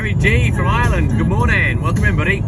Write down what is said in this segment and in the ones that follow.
Gary D from Ireland. Good morning. Welcome in, buddy.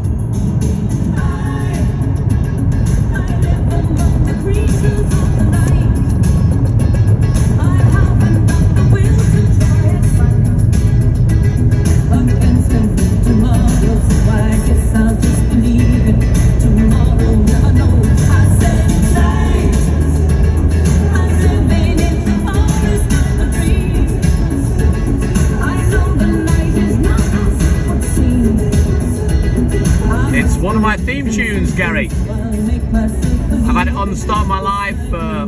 One of my theme tunes, Gary. I've had it on the start of my life for,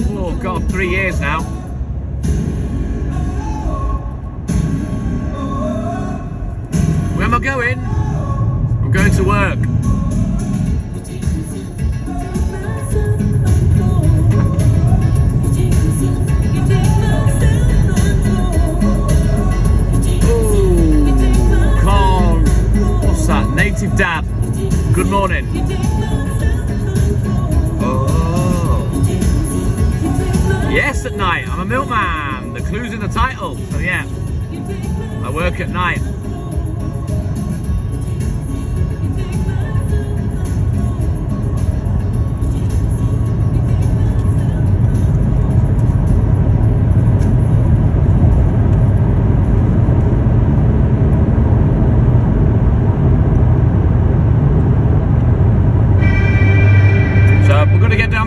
3 years now. Where am I going? I'm going to work. Ooh, calm. What's that? Native Dab. Good morning. Oh. Yes, at night. I'm a milkman. The clue's in the title. So yeah, I work at night.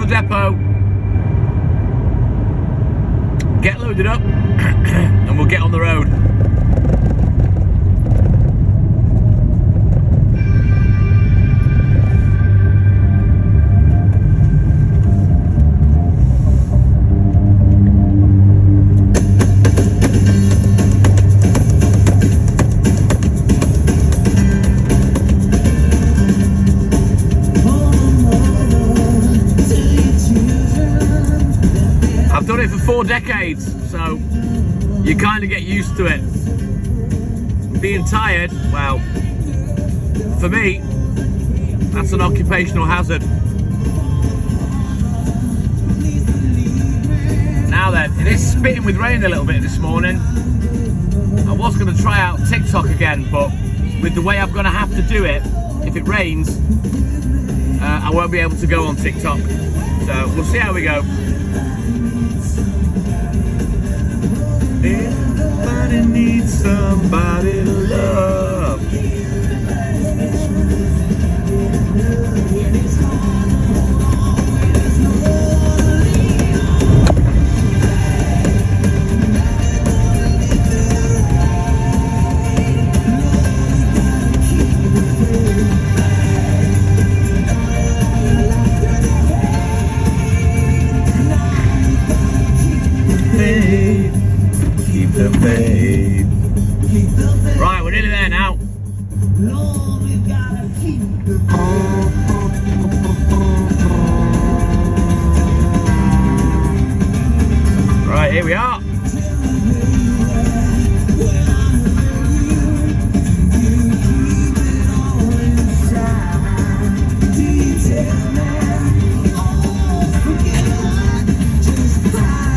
Depot, get loaded up and we'll get on the road. I've done it for 4 decades, so you kind of get used to it. Being tired, well, for me, that's an occupational hazard. Now then, it is spitting with rain a little bit this morning. I was going to try out TikTok again, but with the way I'm going to have to do it, if it rains, I won't be able to go on TikTok. So we'll see how we go. Everybody needs somebody to love. Right, we're nearly there now. Right, here we are.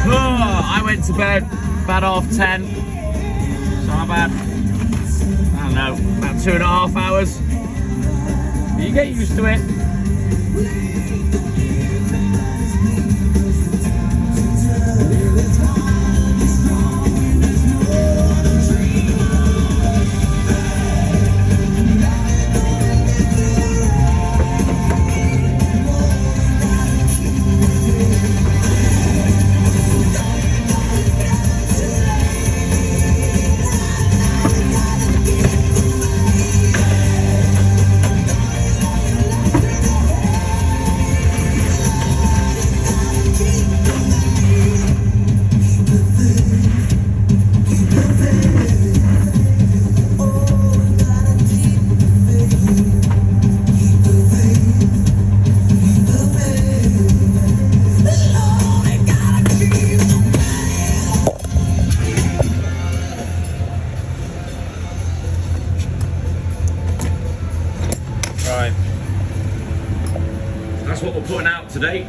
Oh, I went to bed about 10:30. So I've had, I don't know, about 2.5 hours. You get used to it. Right. That's what we're putting out today.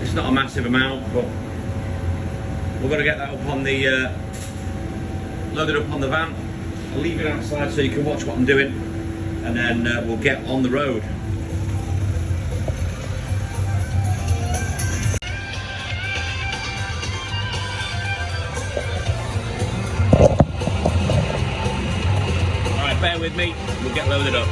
It's not a massive amount, but we're going to get that up on the load it up on the van. I'll leave it outside so you can watch what I'm doing, and then we'll get on the road. Alright, bear with me, we'll get loaded up.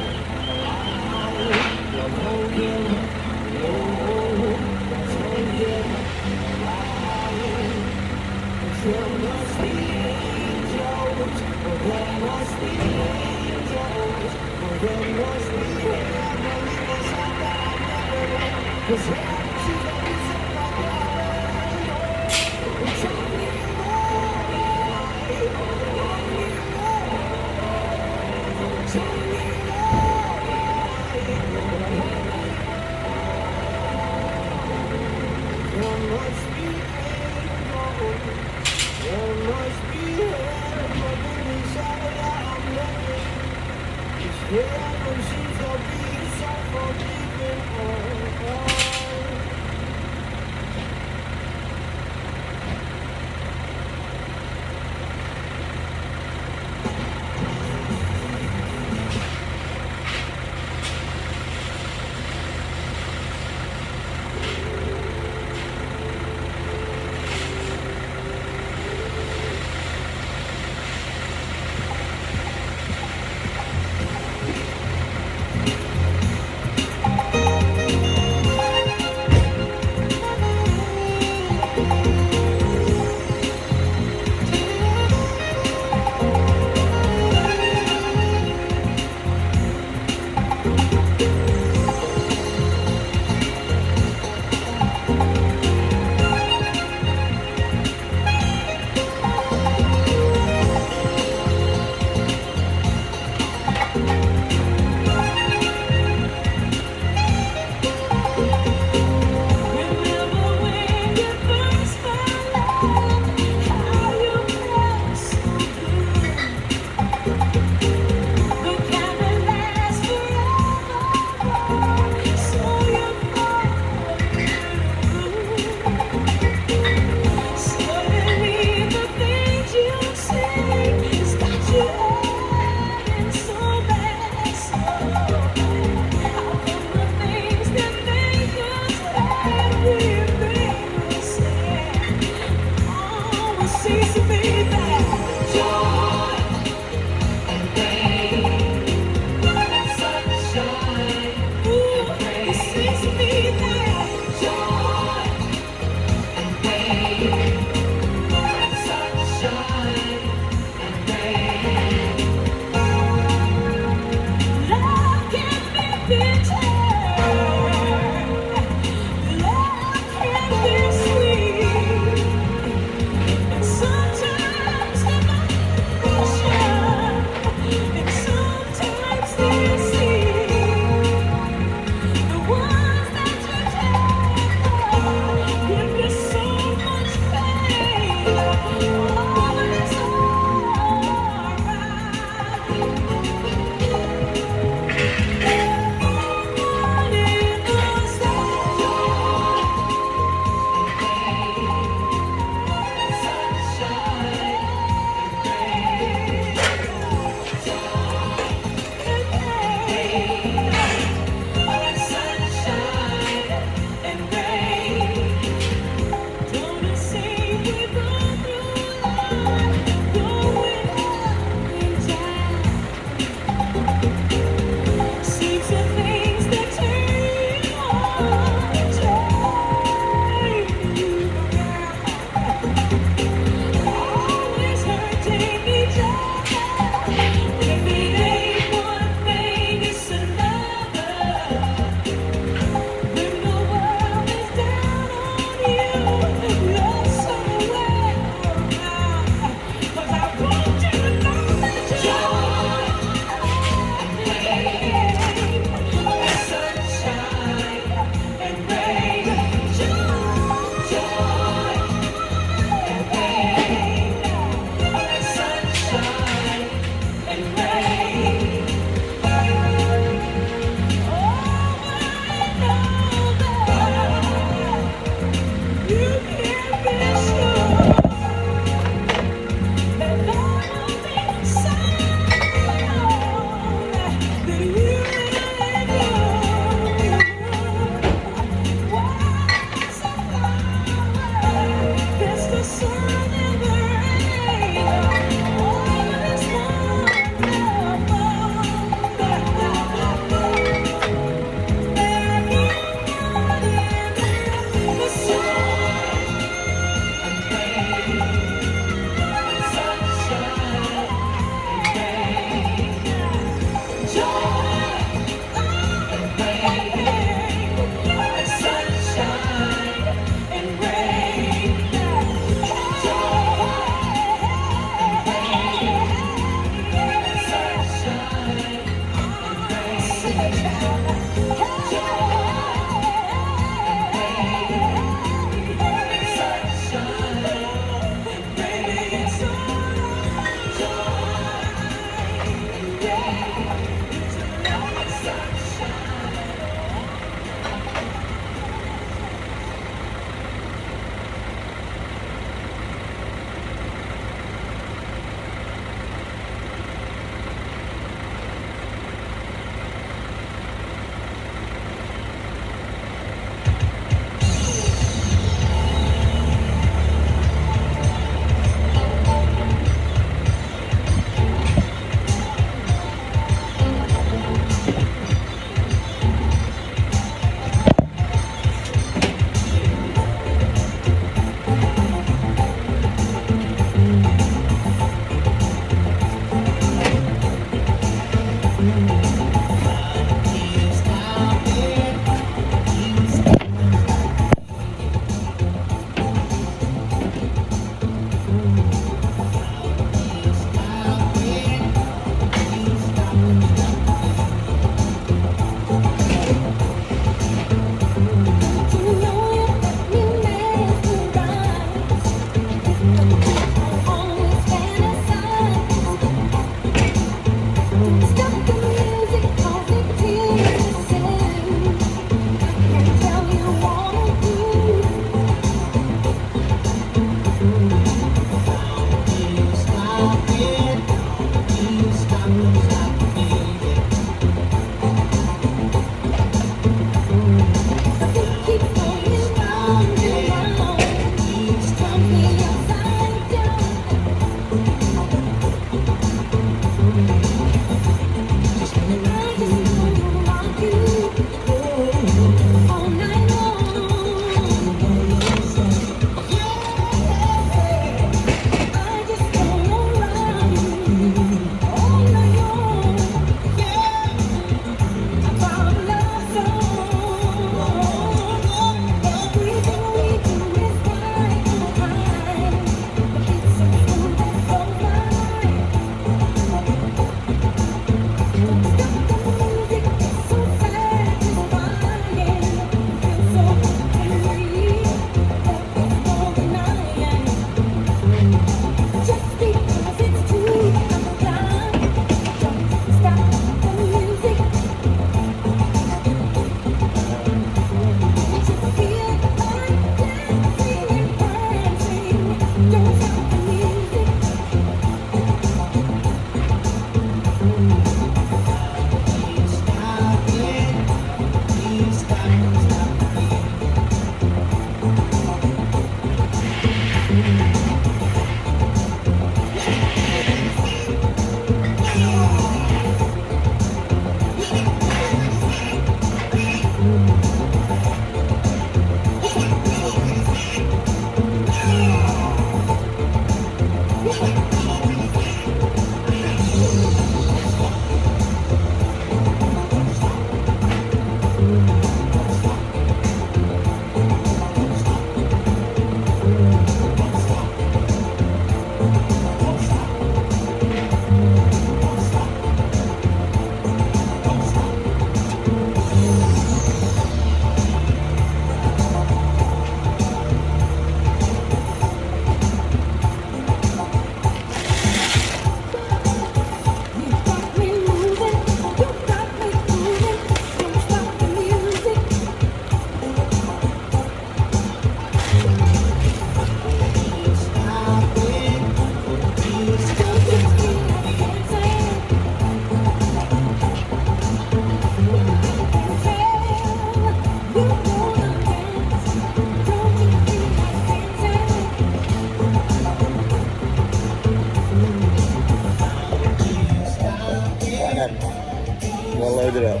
We'll load it up.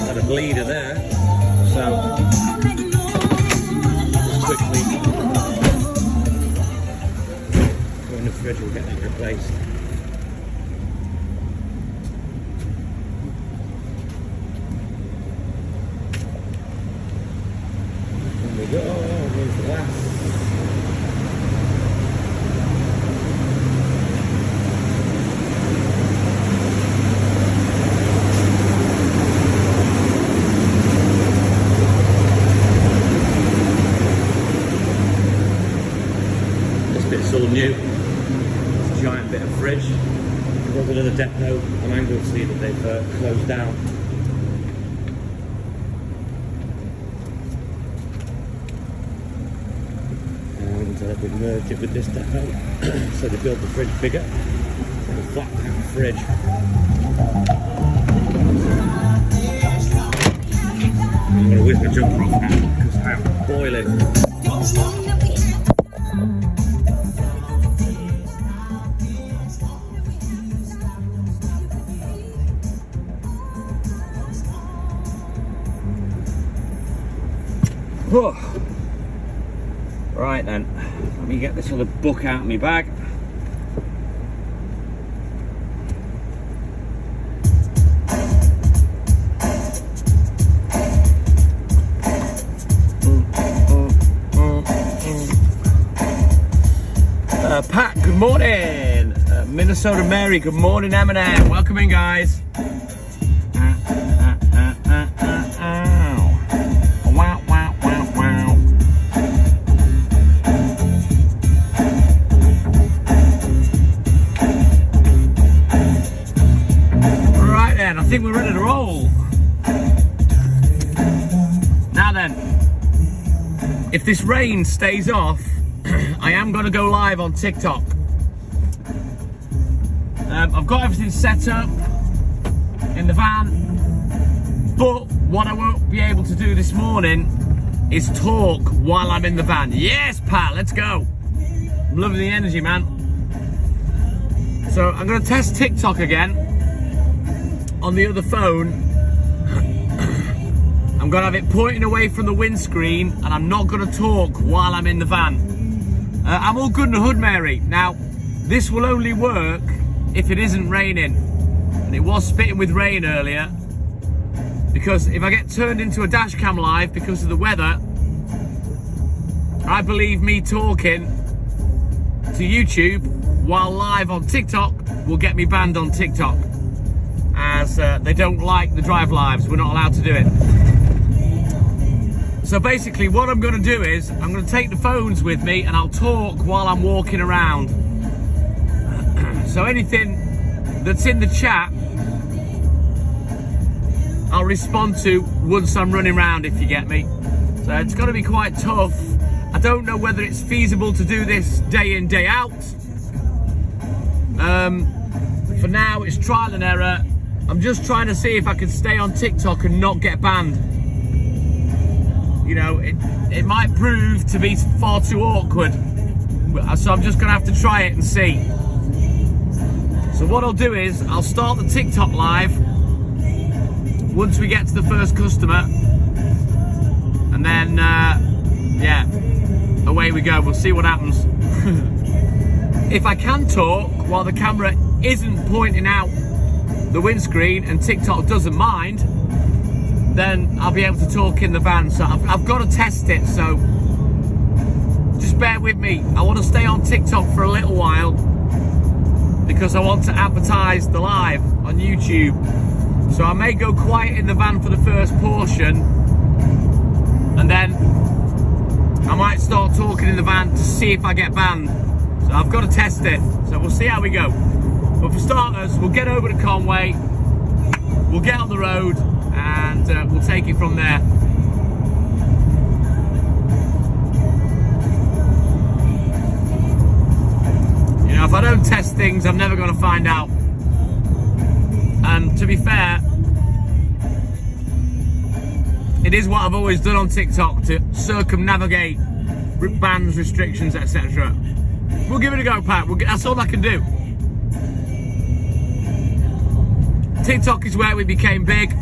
Had a bleeder there, so just quickly go in the fridge, we'll get that replaced. There we go, there's the glass. It's all new. It's a giant bit of fridge. There's another depot on Anglesey that they've closed down. And they've merged it with this depot. So they built the fridge bigger. It's like a flat pack fridge. I'm going to whip a jumper off now because I'm boiling. Whew. Right then, let me get this other book out of my bag. Pat, good morning. Minnesota Mary, good morning. Eminem, welcome in, guys. Wow, wow, wow, wow. Right then, I think we're ready to roll. Now then, if this rain stays off, I am going to go live on TikTok. I've got everything set up in the van, but what I won't be able to do this morning is talk while I'm in the van. Yes, Pat, let's go. I'm loving the energy, man. So I'm going to test TikTok again on the other phone. I'm going to have it pointing away from the windscreen, and I'm not going to talk while I'm in the van. I'm all good in the hood, Mary. Now, this will only work if it isn't raining. And it was spitting with rain earlier. Because if I get turned into a dash cam live because of the weather, I believe me talking to YouTube while live on TikTok will get me banned on TikTok. As they don't like the drive lives, we're not allowed to do it. So basically what I'm going to do is I'm going to take the phones with me and I'll talk while I'm walking around. So anything that's in the chat I'll respond to once I'm running around, if you get me. So it's going to be quite tough. I don't know whether it's feasible to do this day in, day out. For now it's trial and error. I'm just trying to see if I can stay on TikTok and not get banned. You know, it might prove to be far too awkward. So I'm just going to have to try it and see. So what I'll do is, I'll start the TikTok live once we get to the first customer. And then, yeah, away we go. We'll see what happens. If I can talk while the camera isn't pointing out the windscreen and TikTok doesn't mind, then I'll be able to talk in the van. So I've got to test it, so just bear with me. I want to stay on TikTok for a little while because I want to advertise the live on YouTube. So I may go quiet in the van for the first portion, and then I might start talking in the van to see if I get banned. So I've got to test it, so we'll see how we go. But for starters, we'll get over to Conway, we'll get on the road, and we'll take it from there. You know, if I don't test things, I'm never going to find out. And to be fair, it is what I've always done on TikTok to circumnavigate bans, restrictions, etc. We'll give it a go, Pat. That's all I can do. TikTok is where we became big.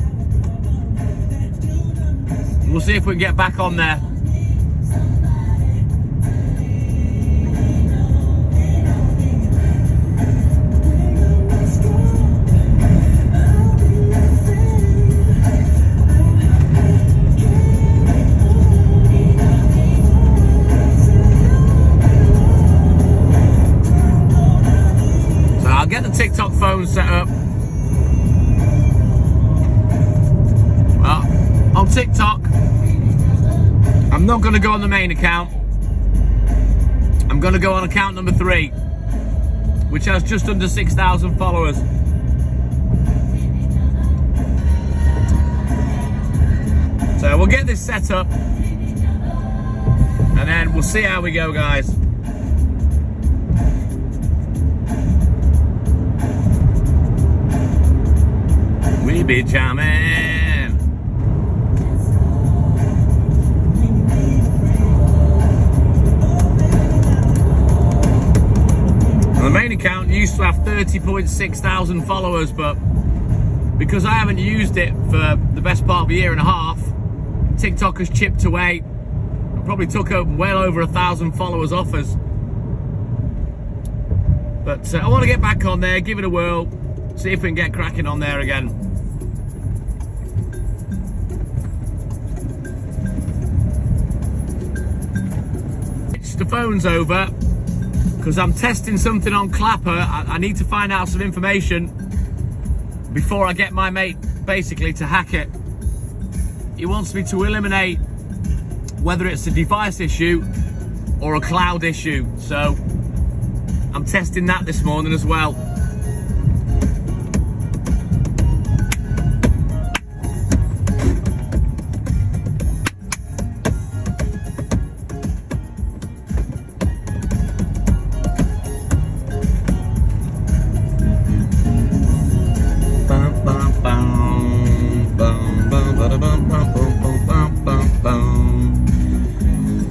We'll see if we can get back on there. So I'll get the TikTok phone set up. Well, on TikTok, I'm not going to go on the main account. I'm going to go on account number 3, which has just under 6,000 followers. So we'll get this set up and then we'll see how we go, guys. We be jamming. The main account used to have 30.6 thousand followers, but because I haven't used it for the best part of a year and a half, TikTok has chipped away and probably took well over 1,000 followers off us. But I want to get back on there, give it a whirl, see if we can get cracking on there again. The phone's over because I'm testing something on Clapper. I need to find out some information before I get my mate basically to hack it. He wants me to eliminate whether it's a device issue or a cloud issue, so I'm testing that this morning as well.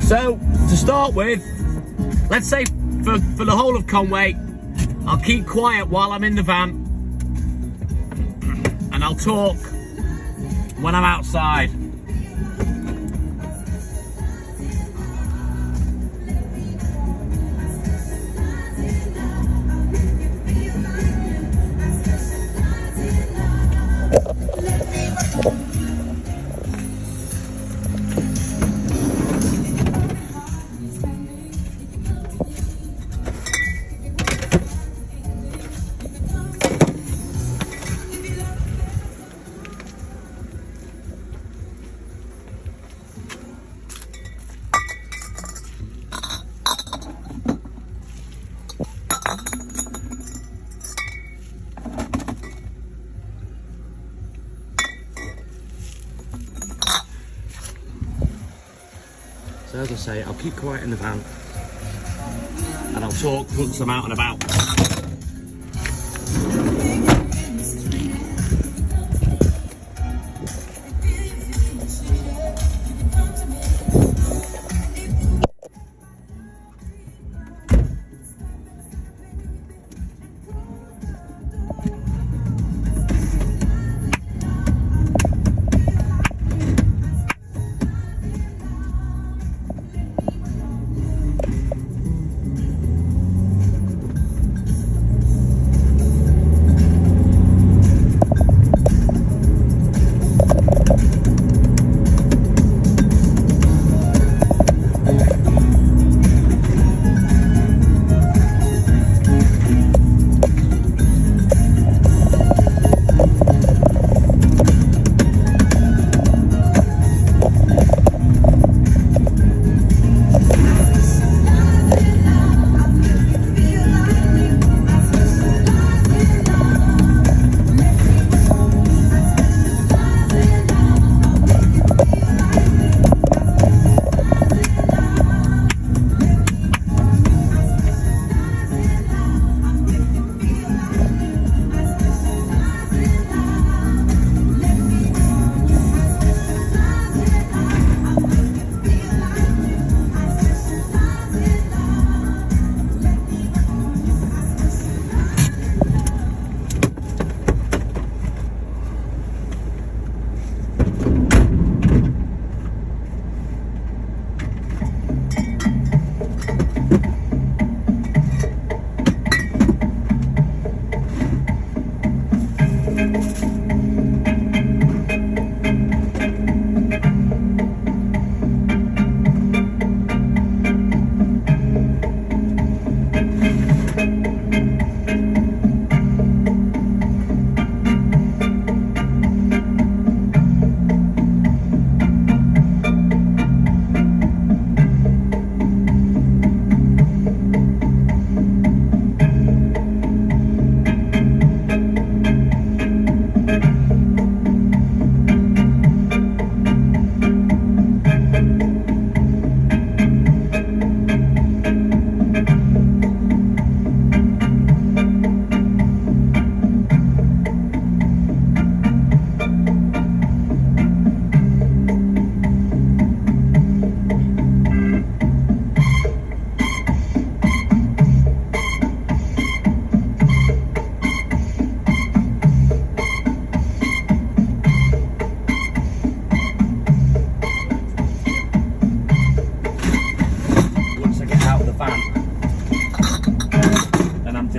So, to start with, let's say for the whole of Conway, I'll keep quiet while I'm in the van and I'll talk when I'm outside. So as I say, I'll keep quiet in the van and I'll talk once I'm out and about.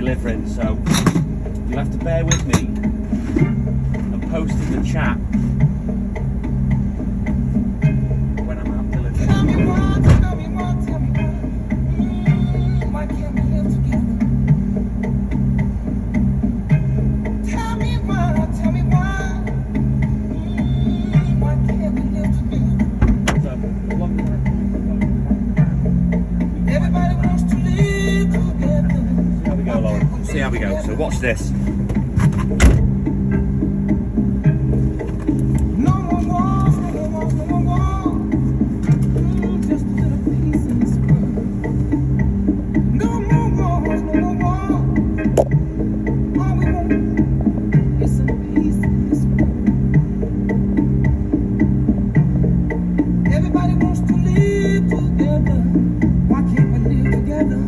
delivering, so you'll have to bear with me and post in the chat when I'm out delivering. Tell me why, tell me why, tell me why. Why can't we live together? Tell me why, tell me why. Why can't we live together? Everybody wants to live together. See how we go, Lauren. See how we go. So watch this. No more wars, no more wars, no more wars. Just a little peace in this world. No more wars, no more wars. All we want is some peace in this world. Everybody wants to live together. Why can't we live together?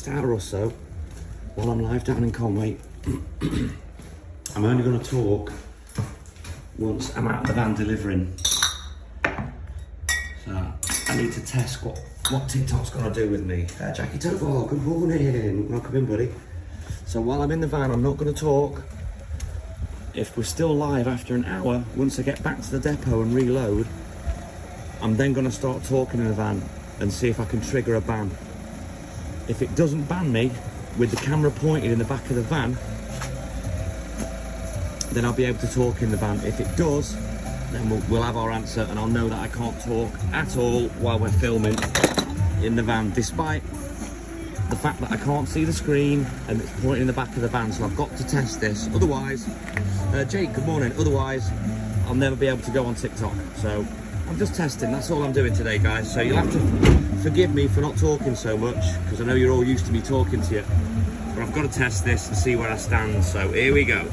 first hour or so, while I'm live down in Conway, I'm only going to talk once I'm out of the van delivering. So I need to test what TikTok's going to do with me. Jackie Tobal, good morning. Welcome in, buddy. So while I'm in the van, I'm not going to talk. If we're still live after an hour, once I get back to the depot and reload, I'm then going to start talking in the van and see if I can trigger a ban. If it doesn't ban me with the camera pointed in the back of the van, then I'll be able to talk in the van. If it does, then we'll have our answer, and I'll know that I can't talk at all while we're filming in the van, despite the fact that I can't see the screen and it's pointing in the back of the van. So I've got to test this. Otherwise, Jake, good morning. Otherwise, I'll never be able to go on TikTok. So I'm just testing. That's all I'm doing today, guys. So you'll have to forgive me for not talking so much, because I know you're all used to me talking to you. But I've got to test this and see where I stand. So here we go.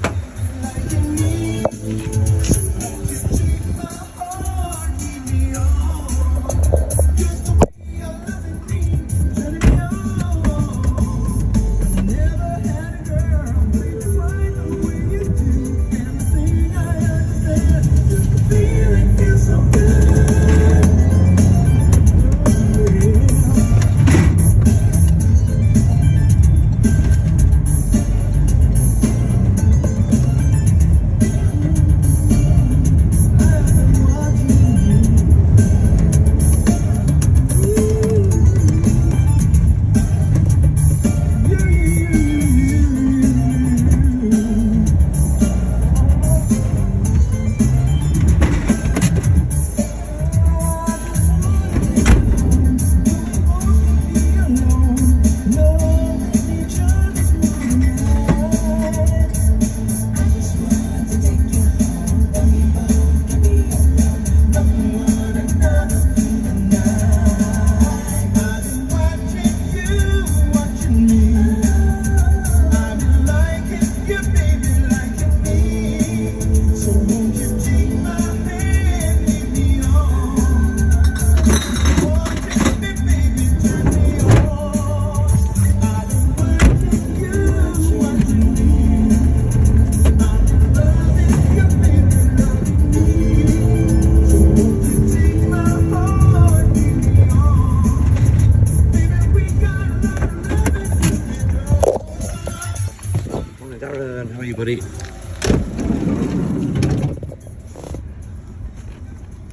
Buddy.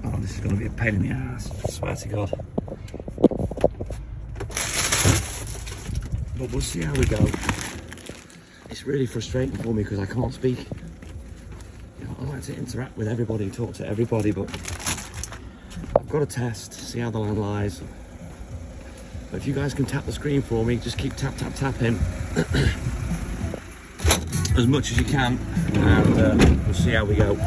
Oh, this is going to be a pain in the ass, I swear to God. But we'll see how we go. It's really frustrating for me because I can't speak. You know, I like to interact with everybody, talk to everybody, but I've got to test, see how the land lies. But if you guys can tap the screen for me, just keep tapping. As much as you can, and we'll see how we go.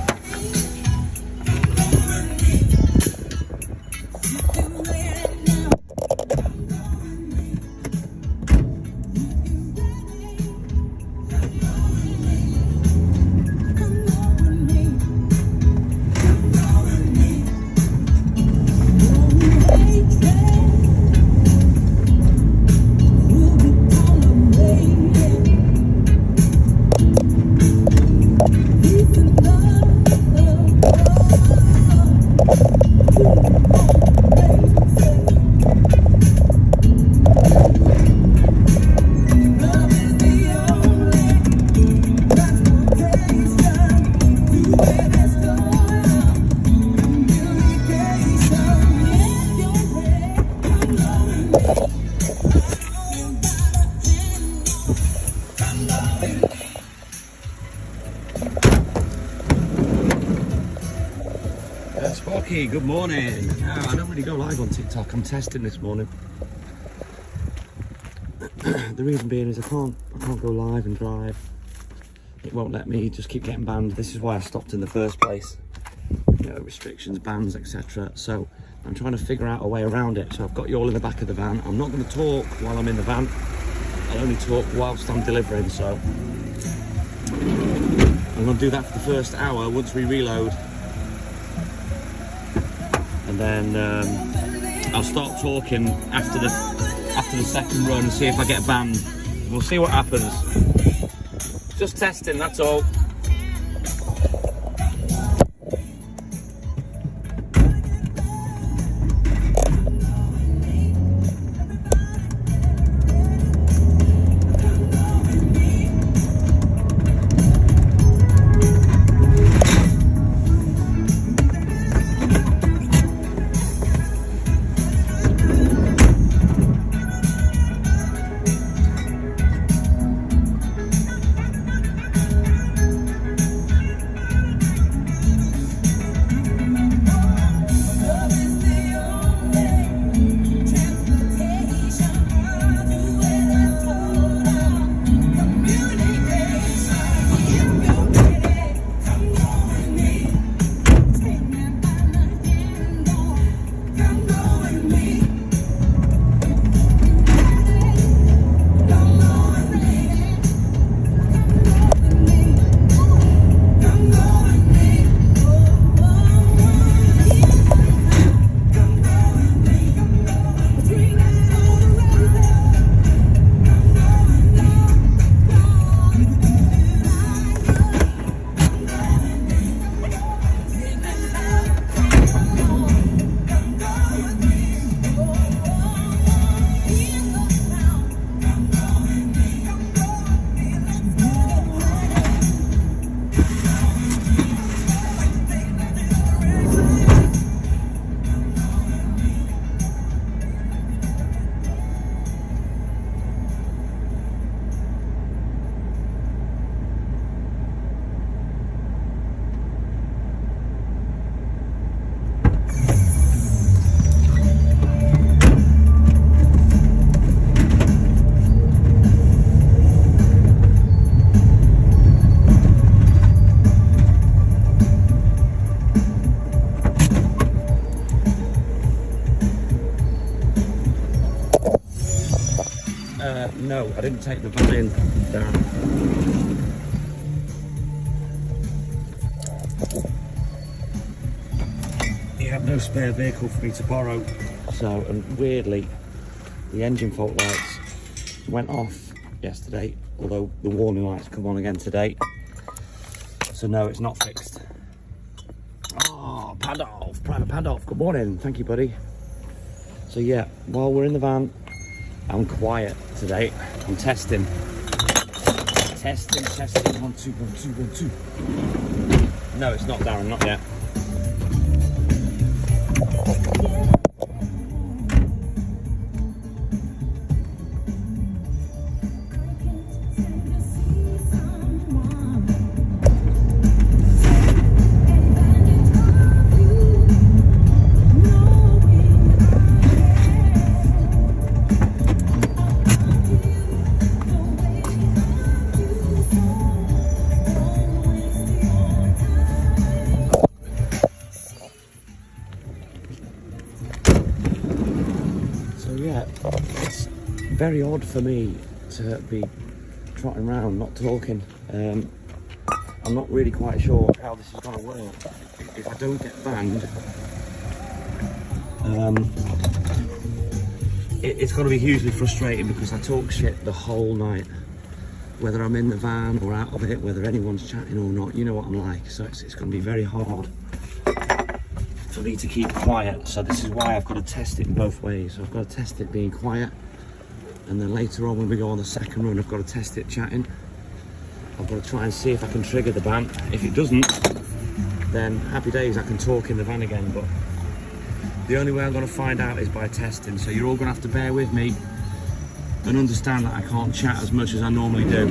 Sparky, good morning. I don't really go live on TikTok. I'm testing this morning. The reason being is I can't go live and drive. It won't let me. Just keep getting banned. This is why I stopped in the first place. You know, restrictions, bans, etc. So I'm trying to figure out a way around it. So I've got you all in the back of the van. I'm not going to talk while I'm in the van. I'll only talk whilst I'm delivering. So I'm going to do that for the first hour once we reload. And then I'll start talking after the after the second run and see if I get banned. We'll see what happens. Just testing, that's all. No, I didn't take the van in, Darren. He had no spare vehicle for me to borrow, so, and weirdly, the engine fault lights went off yesterday, although the warning lights come on again today. So no, it's not fixed. Oh, Pandolf, Private Pandolf, good morning, thank you, buddy. So yeah, while we're in the van, I'm quiet today. I'm testing. Testing. 1, 2, 1, 2, 1, 2. No, it's not, Darren, not yet. It's very odd for me to be trotting around, not talking. I'm not really quite sure how this is going to work. If I don't get banned, it's going to be hugely frustrating because I talk shit the whole night. Whether I'm in the van or out of it, whether anyone's chatting or not, you know what I'm like. So it's going to be very hard for me to keep quiet. So this is why I've got to test it in both ways. So I've got to test it being quiet, and then later on when we go on the second run, I've got to test it chatting. I've got to try and see if I can trigger the ban. If it doesn't, then happy days, I can talk in the van again. But the only way I'm going to find out is by testing. So you're all going to have to bear with me and understand that I can't chat as much as I normally do.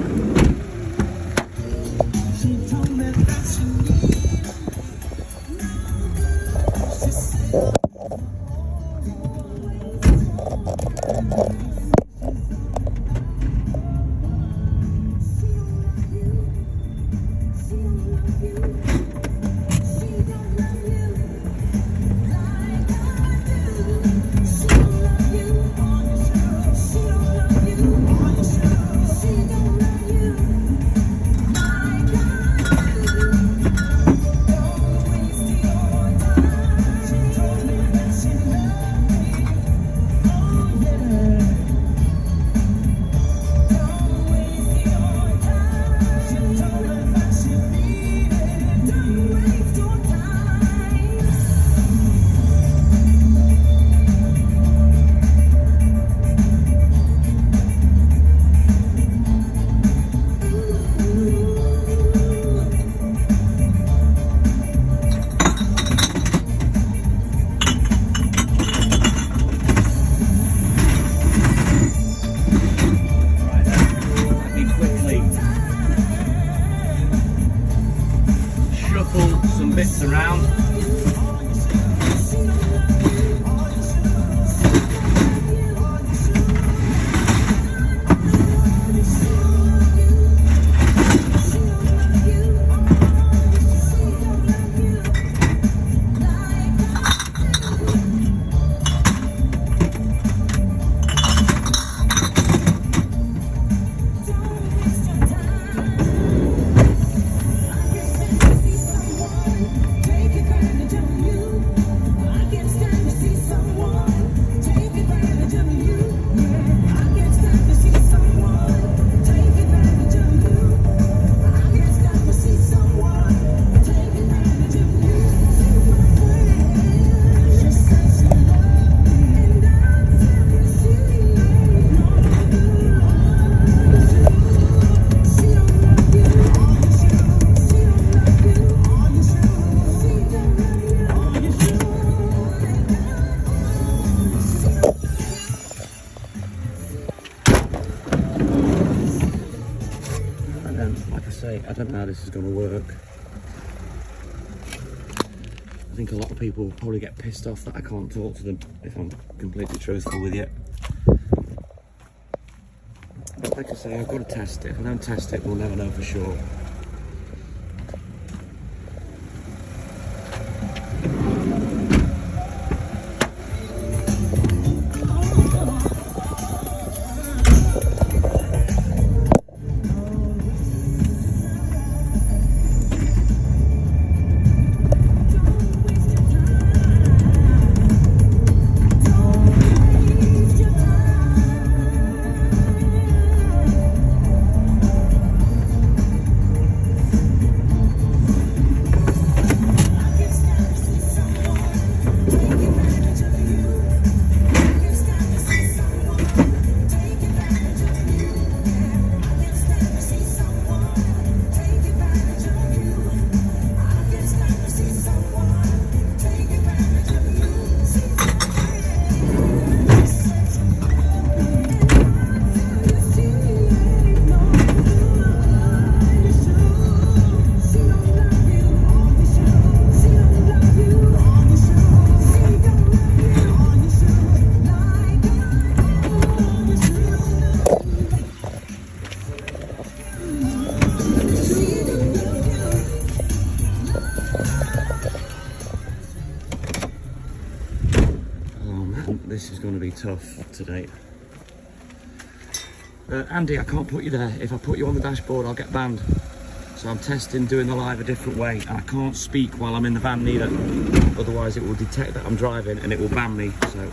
twists around. I don't know how this is going to work. I think a lot of people will probably get pissed off that I can't talk to them, if I'm completely truthful with you. But like I say, I've got to test it. If I don't test it, we'll never know for sure. This is going to be tough today. Andy, I can't put you there. If I put you on the dashboard, I'll get banned. So I'm testing doing the live a different way, and I can't speak while I'm in the van neither. Otherwise it will detect that I'm driving and it will ban me, so.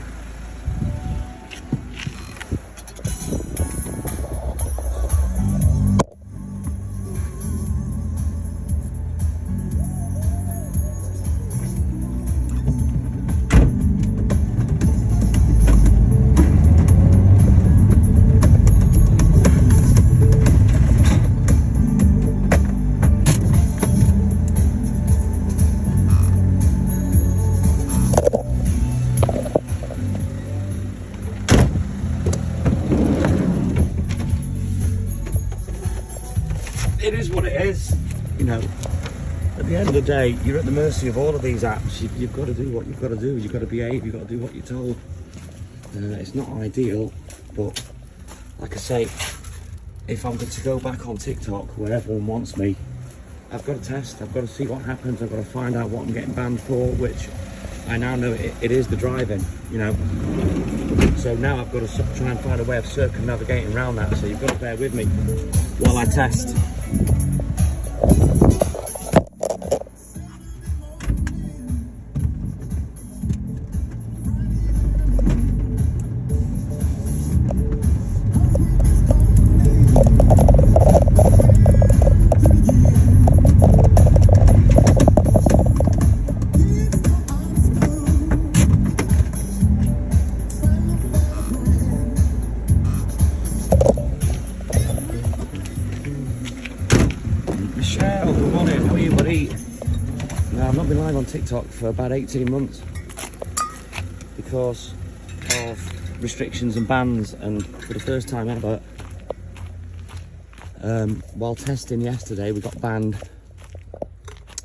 It is what it is, you know. At the end of the day, you're at the mercy of all of these apps. You've got to do what you've got to do. You've got to behave. You've got to do what you're told. It's not ideal, but like I say, if I'm going to go back on TikTok where everyone wants me, I've got to test. I've got to see what happens. I've got to find out what I'm getting banned for, which I now know it is the driving, you know. So now I've got to try and find a way of circumnavigating around that. So you've got to bear with me while I test. Michelle, good morning, how are you, buddy? Now, I've not been live on TikTok for about 18 months because of restrictions and bans, and for the first time ever, while testing yesterday, we got banned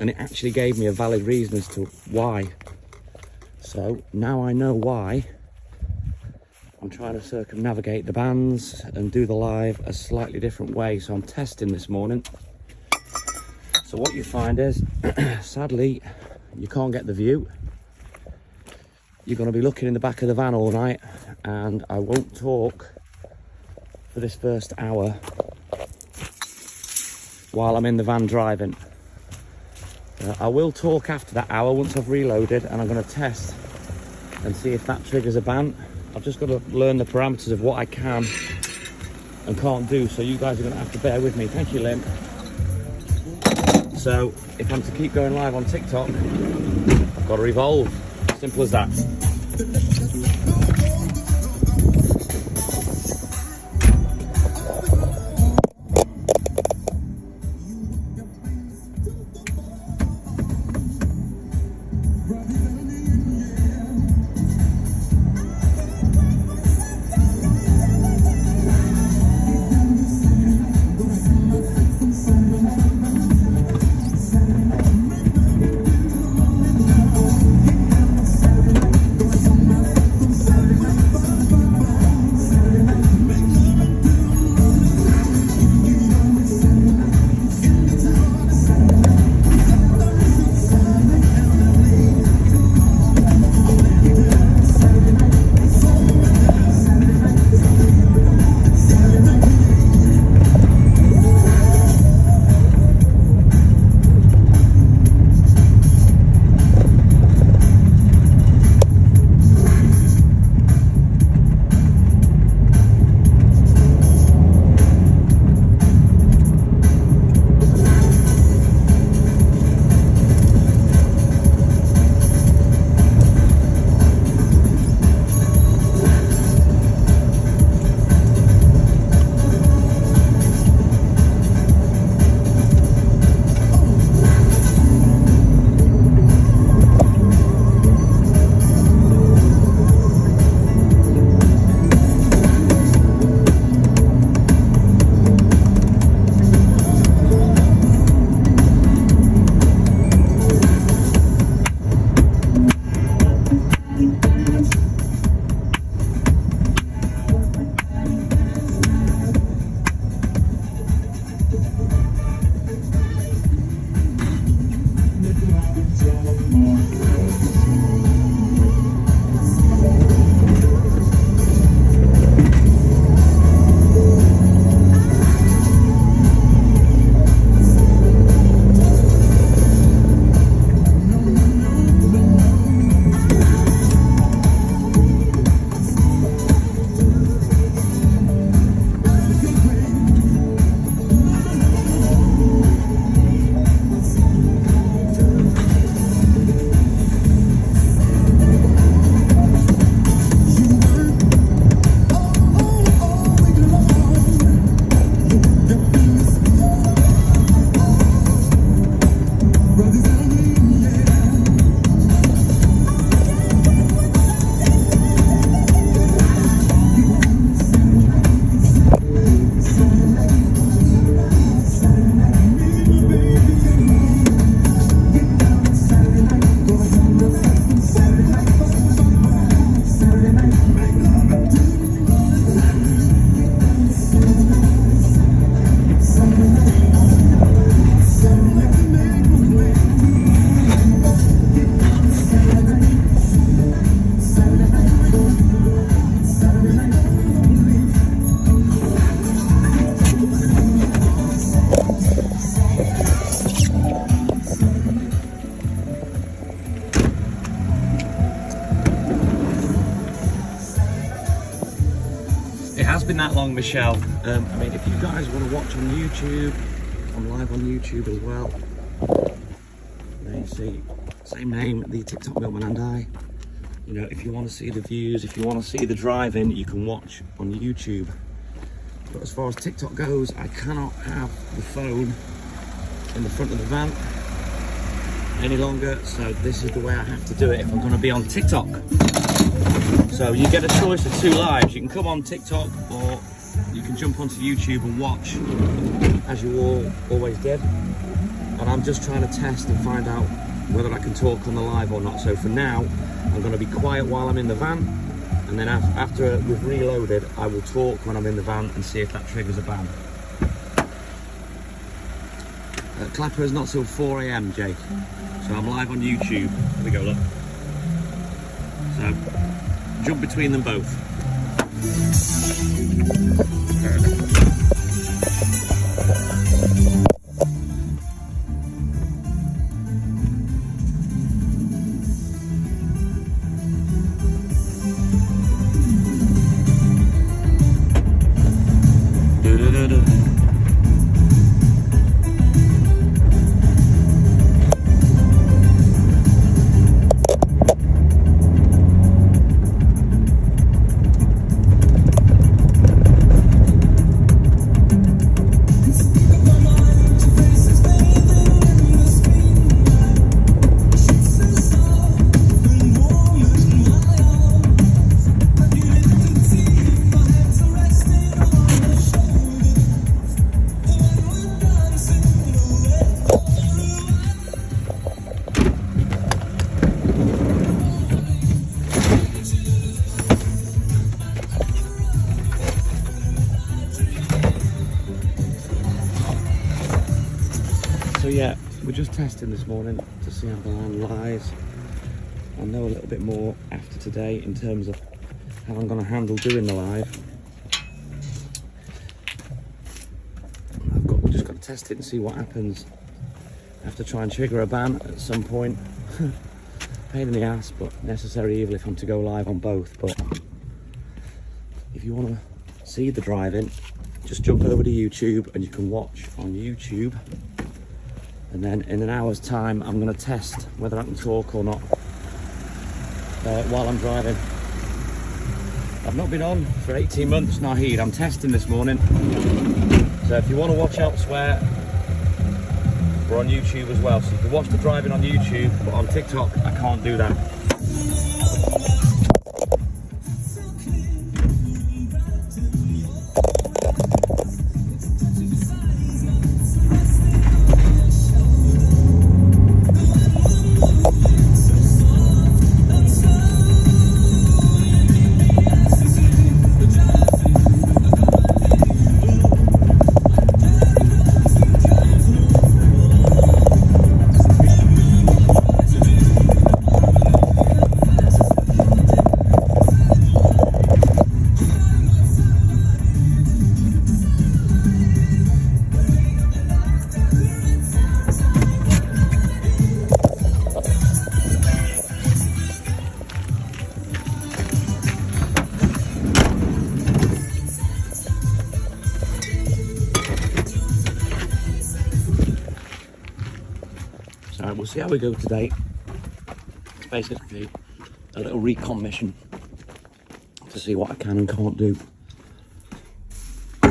and it actually gave me a valid reason as to why. So now I know why I'm trying to circumnavigate the bands and do the live a slightly different way. So I'm testing this morning. So what you find is, sadly, you can't get the view. You're going to be looking in the back of the van all night, and I won't talk for this first hour while I'm in the van driving. I will talk after that hour once I've reloaded, and I'm going to test and see if that triggers a ban. I've just got to learn the parameters of what I can and can't do, so you guys are going to have to bear with me. Thank you, Lynn. So if I'm to keep going live on TikTok, I've got to evolve. Simple as that. has been that long, Michelle. I mean, if you guys want to watch on YouTube, I'm live on YouTube as well. There you see, same name, The TikTok Milkman and I. You know, if you want to see the views, if you want to see the driving, you can watch on YouTube. But as far as TikTok goes, I cannot have the phone in the front of the van any longer, so this is the way I have to do it if I'm going to be on TikTok. So you get a choice of two lives. You can come on TikTok, or you can jump onto YouTube and watch, as you all always did. and I'm just trying to test and find out whether I can talk on the live or not. So for now, I'm going to be quiet while I'm in the van, and then after we've reloaded, I will talk when I'm in the van and see if that triggers a ban. Clapper is not till 4 AM, Jake. So I'm live on YouTube. Here we go, look. So, jump between them both. So yeah, we're just testing this morning to see how the land lies. I'll know a little bit more after today in terms of how I'm going to handle doing the live. We've just got to test it and see what happens. I have to try and trigger a ban at some point. Pain in the ass, but necessary evil if I'm to go live on both. But if you want to see the driving, just jump over to YouTube and you can watch on YouTube. And then in an hour's time, I'm going to test whether I can talk or not while I'm driving. I've not been on for 18 months, Nahid. I'm testing this morning. So if you want to watch elsewhere, we're on YouTube as well. So you can watch the driving on YouTube, but on TikTok, I can't do that. So we'll see how we go today. It's basically a little recon mission to see what I can and can't do. I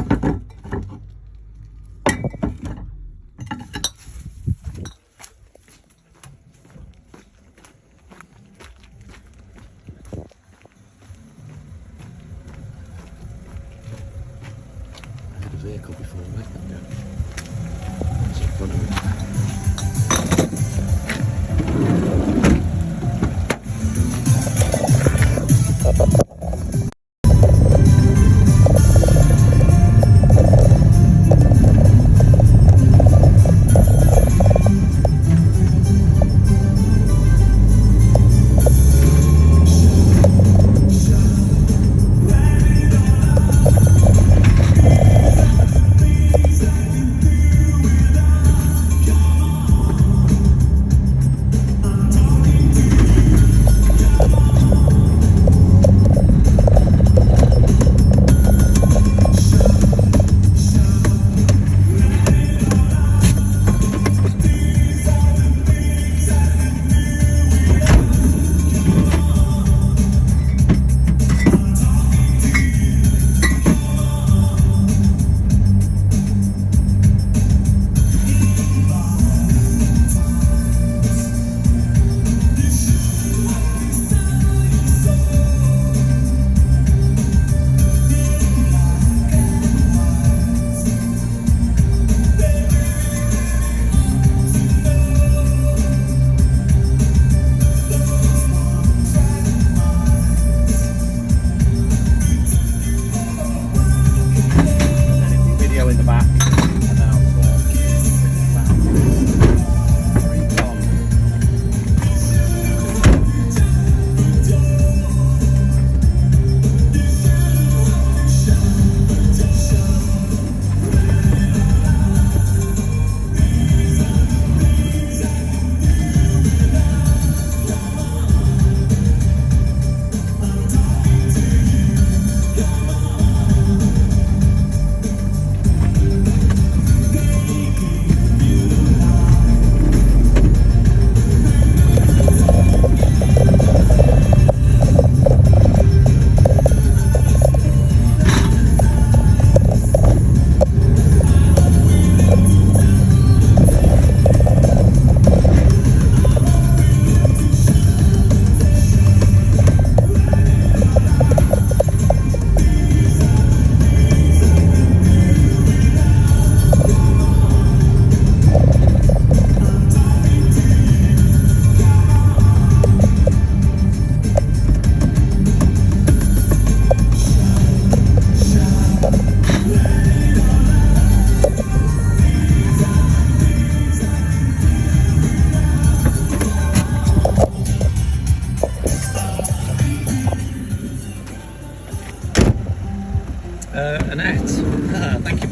had a vehicle before, where'd that go? It's in front of me.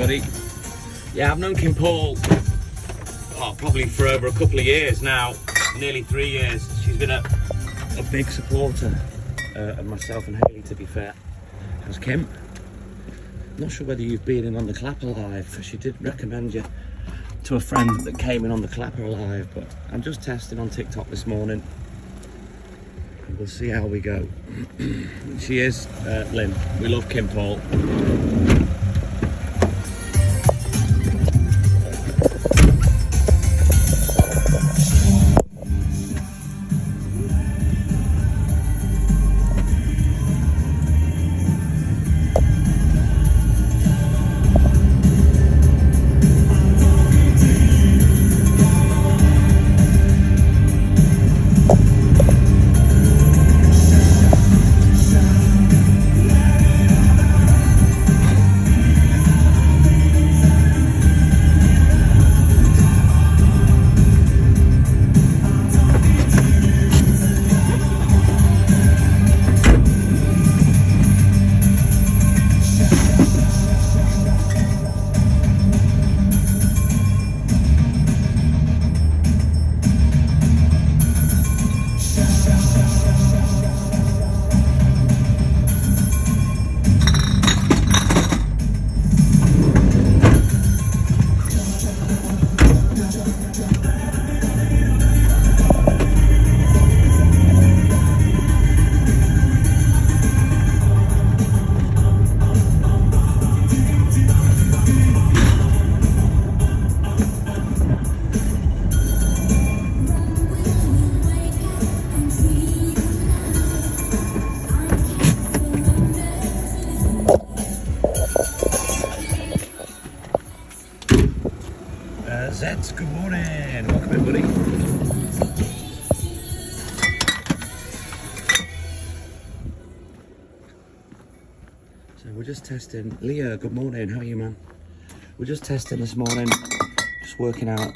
buddy. Yeah, I've known Kim Paul probably for over a couple of years now, nearly 3 years. She's been a big supporter of myself and Hayley, to be fair. How's Kim? Not sure whether you've been in on the Clapper Live. She did recommend you to a friend that came in on the Clapper Live, but I'm just testing on TikTok this morning. We'll see how we go. She is Lynn. We love Kim Paul. Zeds, good morning. Welcome in, buddy. So we're just testing. Leah, good morning. How are you, man? We're just testing this morning. Just working out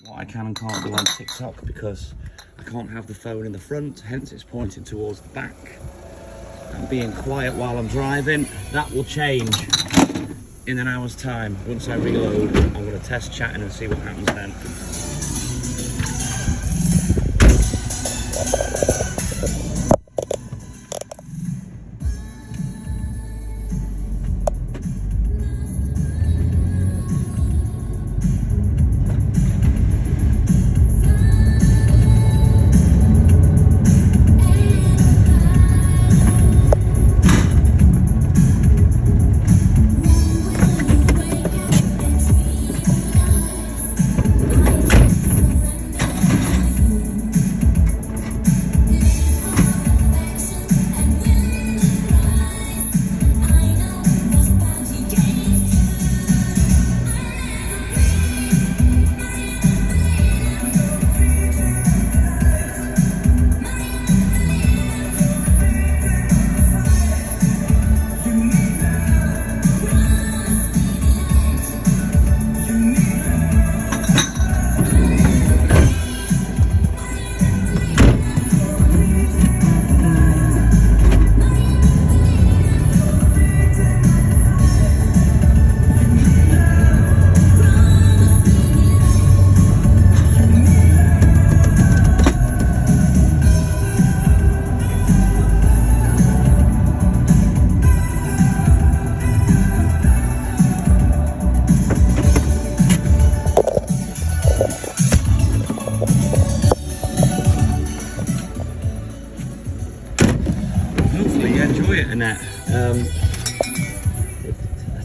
what I can and can't do on TikTok because I can't have the phone in the front, hence it's pointing towards the back. I'm being quiet while I'm driving. That will change in an hour's time. Once I reload, I'm going to test chatting and see what happens then.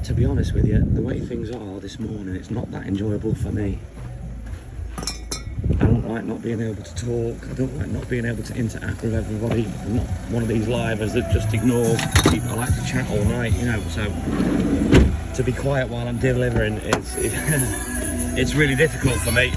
To be honest with you, the way things are this morning, it's not that enjoyable for me. I don't like not being able to talk. I don't like not being able to interact with everybody. I'm not one of these livers that just ignores people. I like to chat all night, you know, so to be quiet while I'm delivering it's really difficult for me.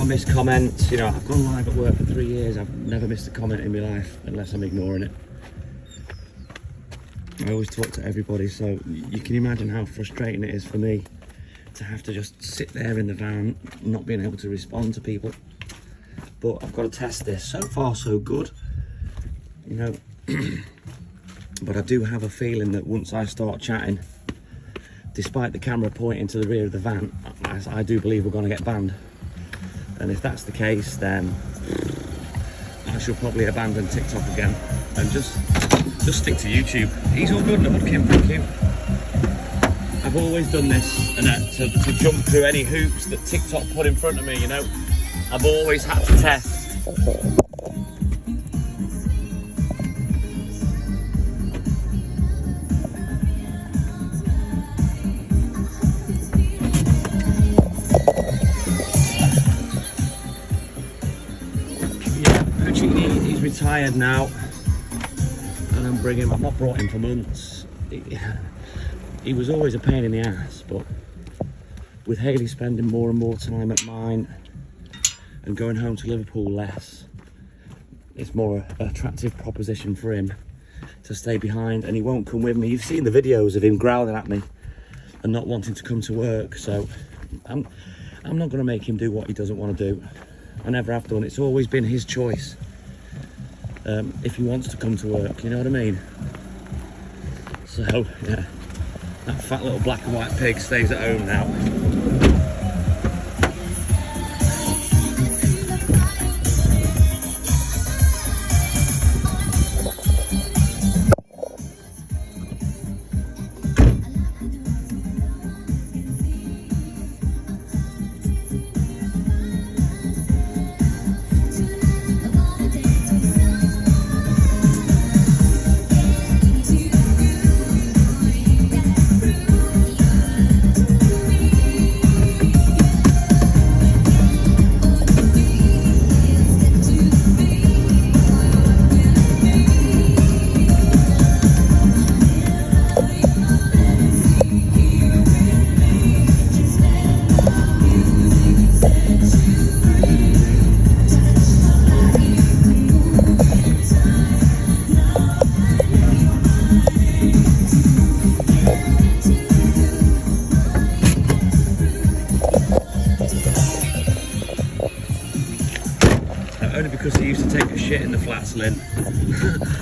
miss comments. You know, I've gone live at work for 3 years. I've never missed a comment in my life unless I'm ignoring it. I always talk to everybody, so you can imagine how frustrating it is for me to have to just sit there in the van, not being able to respond to people. But I've got to test this. So far, so good. You know, but I do have a feeling that once I start chatting, despite the camera pointing to the rear of the van, I do believe we're going to get banned. And if that's the case, then I shall probably abandon TikTok again and just stick to YouTube. He's all good, Lord Kim, thank you. I've always done this, and to jump through any hoops that TikTok put in front of me, you know, I've always had to test. He's retired now, and I've not brought him for months. He was always a pain in the ass, but with Hayley spending more and more time at mine and going home to Liverpool less, it's more an attractive proposition for him to stay behind, and he won't come with me. You've seen the videos of him growling at me and not wanting to come to work, so I'm not going to make him do what he doesn't want to do. I never have done. It's always been his choice. If he wants to come to work, you know what I mean? So, yeah, that fat little black and white pig stays at home now. Only because he used to take a shit in the flats, Lynn.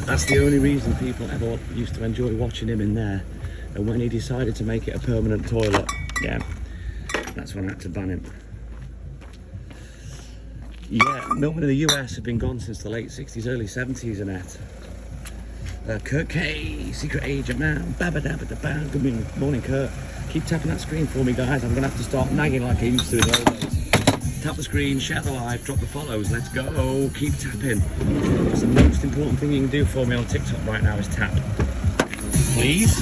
That's the only reason people ever used to enjoy watching him in there. And when he decided to make it a permanent toilet, yeah, that's when I had to ban him. Yeah, milkmen in the US have been gone since the late 60s, early 70s, Annette. Kurt K, secret agent man. Good morning, Kurt. Keep tapping that screen for me, guys. I'm gonna have to start nagging like I used to in the old days. Tap the screen, share the live, drop the follows, let's go, keep tapping. It's the most important thing you can do for me on TikTok right now is tap. Please.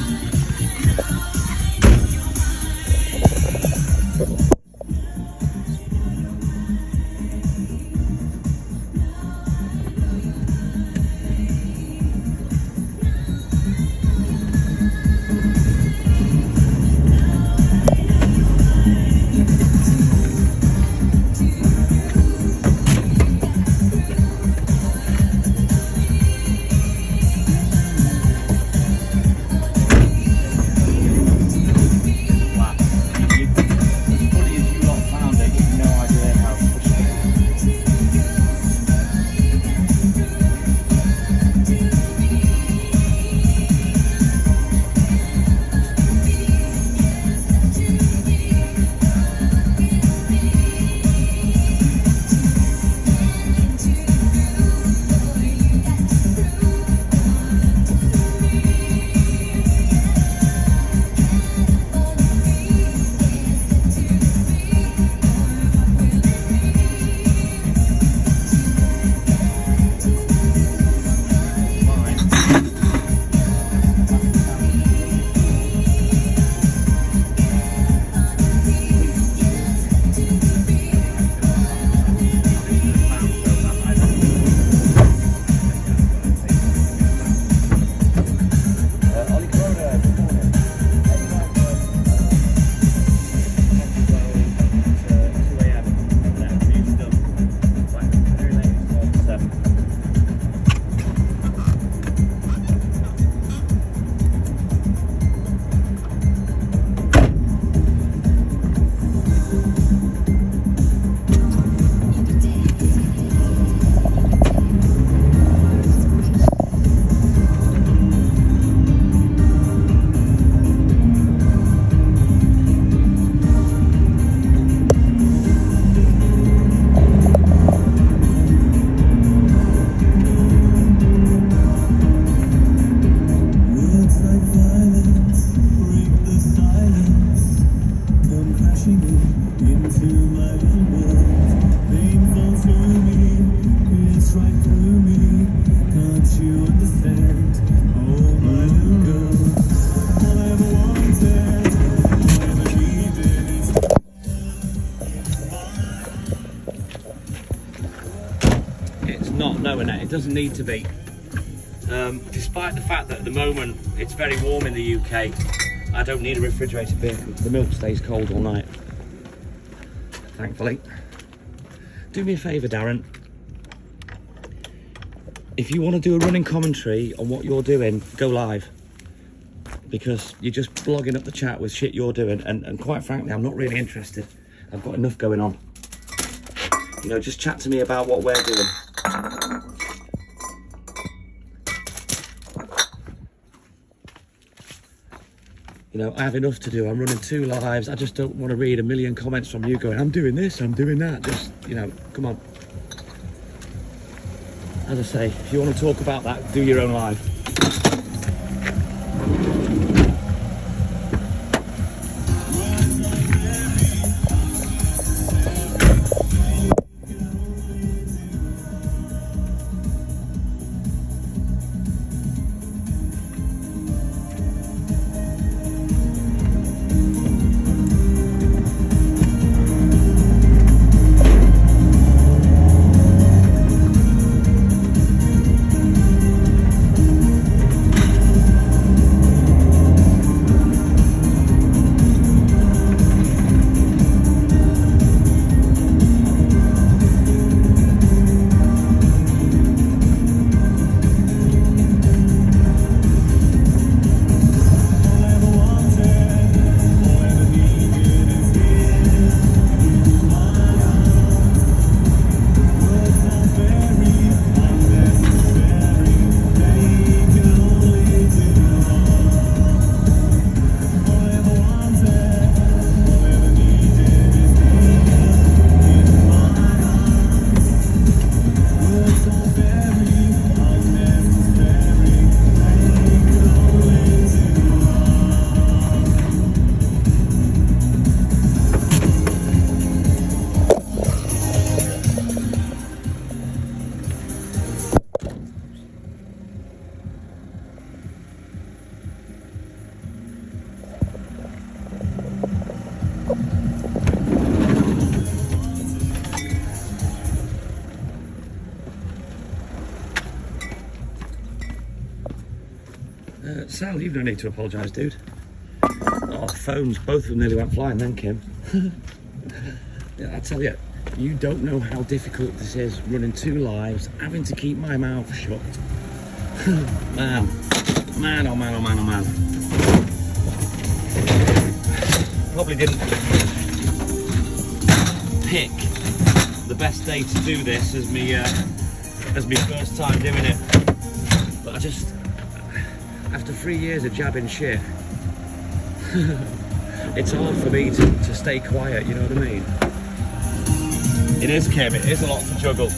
need to be. Despite the fact that at the moment it's very warm in the UK, I don't need a refrigerated beer. The milk stays cold all night, thankfully. Do me a favour, Darren. If you want to do a running commentary on what you're doing, go live. Because you're just blogging up the chat with shit you're doing, and quite frankly, I'm not really interested. I've got enough going on. You know, just chat to me about what we're doing. You know, I have enough to do. I'm running 2 lives. I just don't want to read a million comments from you going, I'm doing this, I'm doing that. Just, you know, come on. As I say, if you want to talk about that, do your own live. Sal, you've no need to apologise, dude. Oh, phones, both of them nearly went flying then, Kim. Yeah, I tell you, you don't know how difficult this is, running 2 lives, having to keep my mouth shut. Man, man, oh man, oh man, oh man. Probably didn't pick the best day to do this as me first time doing it. But I just, after 3 years of jabbing shit, it's hard for me to stay quiet, you know what I mean? It is, Kim, it is a lot to juggle.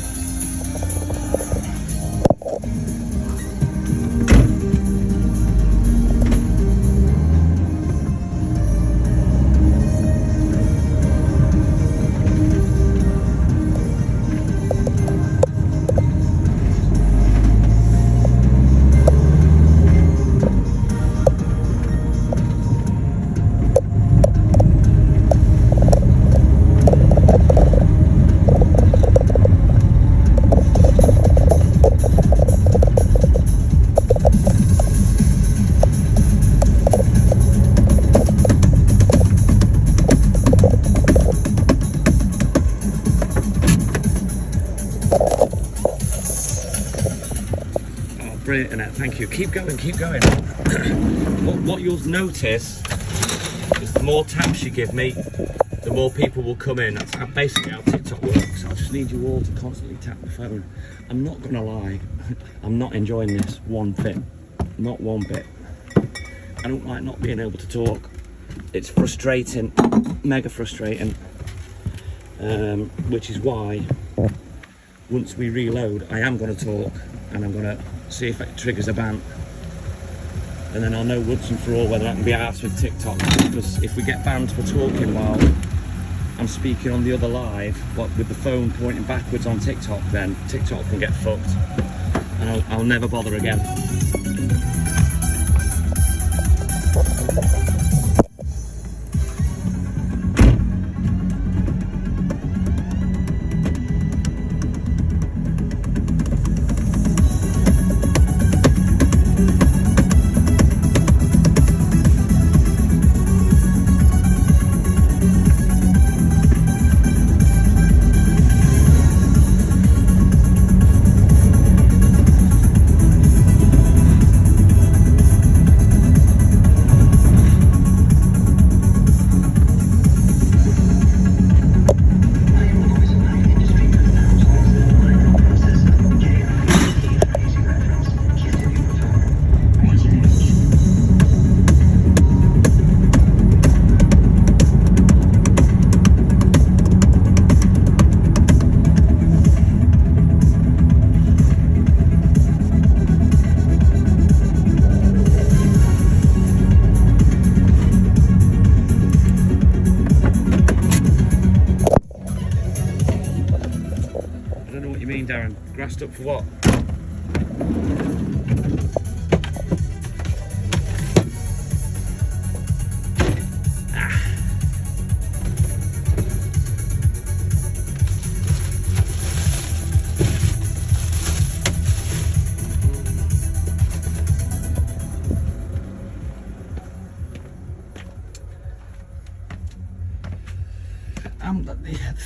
Brilliant, Annette, thank you. Keep going, keep going. What you'll notice is the more taps you give me, the more people will come in. That's basically how TikTok works. I just need you all to constantly tap the phone. I'm not gonna lie, I'm not enjoying this one bit. Not one bit. I don't like not being able to talk. It's frustrating, mega frustrating. Which is why, once we reload, I am gonna talk and I'm gonna see if it triggers a ban, and then I'll know once and for all whether I can be arsed with TikTok. Because if we get banned for talking while I'm speaking on the other live, what with the phone pointing backwards on TikTok, then TikTok can get fucked, and I'll never bother again. gassed up for what?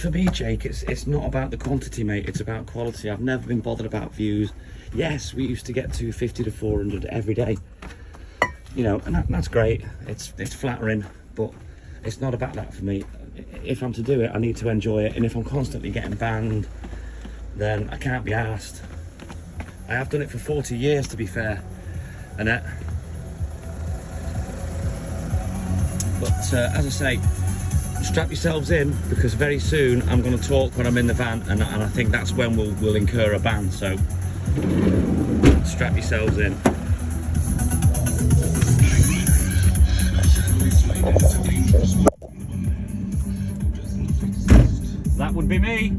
For me, Jake, it's not about the quantity, mate. It's about quality. I've never been bothered about views. Yes, we used to get 250 to 400 every day. You know, and that's great. It's flattering, but it's not about that for me. If I'm to do it, I need to enjoy it. And if I'm constantly getting banned, then I can't be asked. I have done it for 40 years, to be fair, Annette. But as I say, strap yourselves in, because very soon I'm going to talk when I'm in the van, and I think that's when we'll incur a ban. So strap yourselves in. That would be me.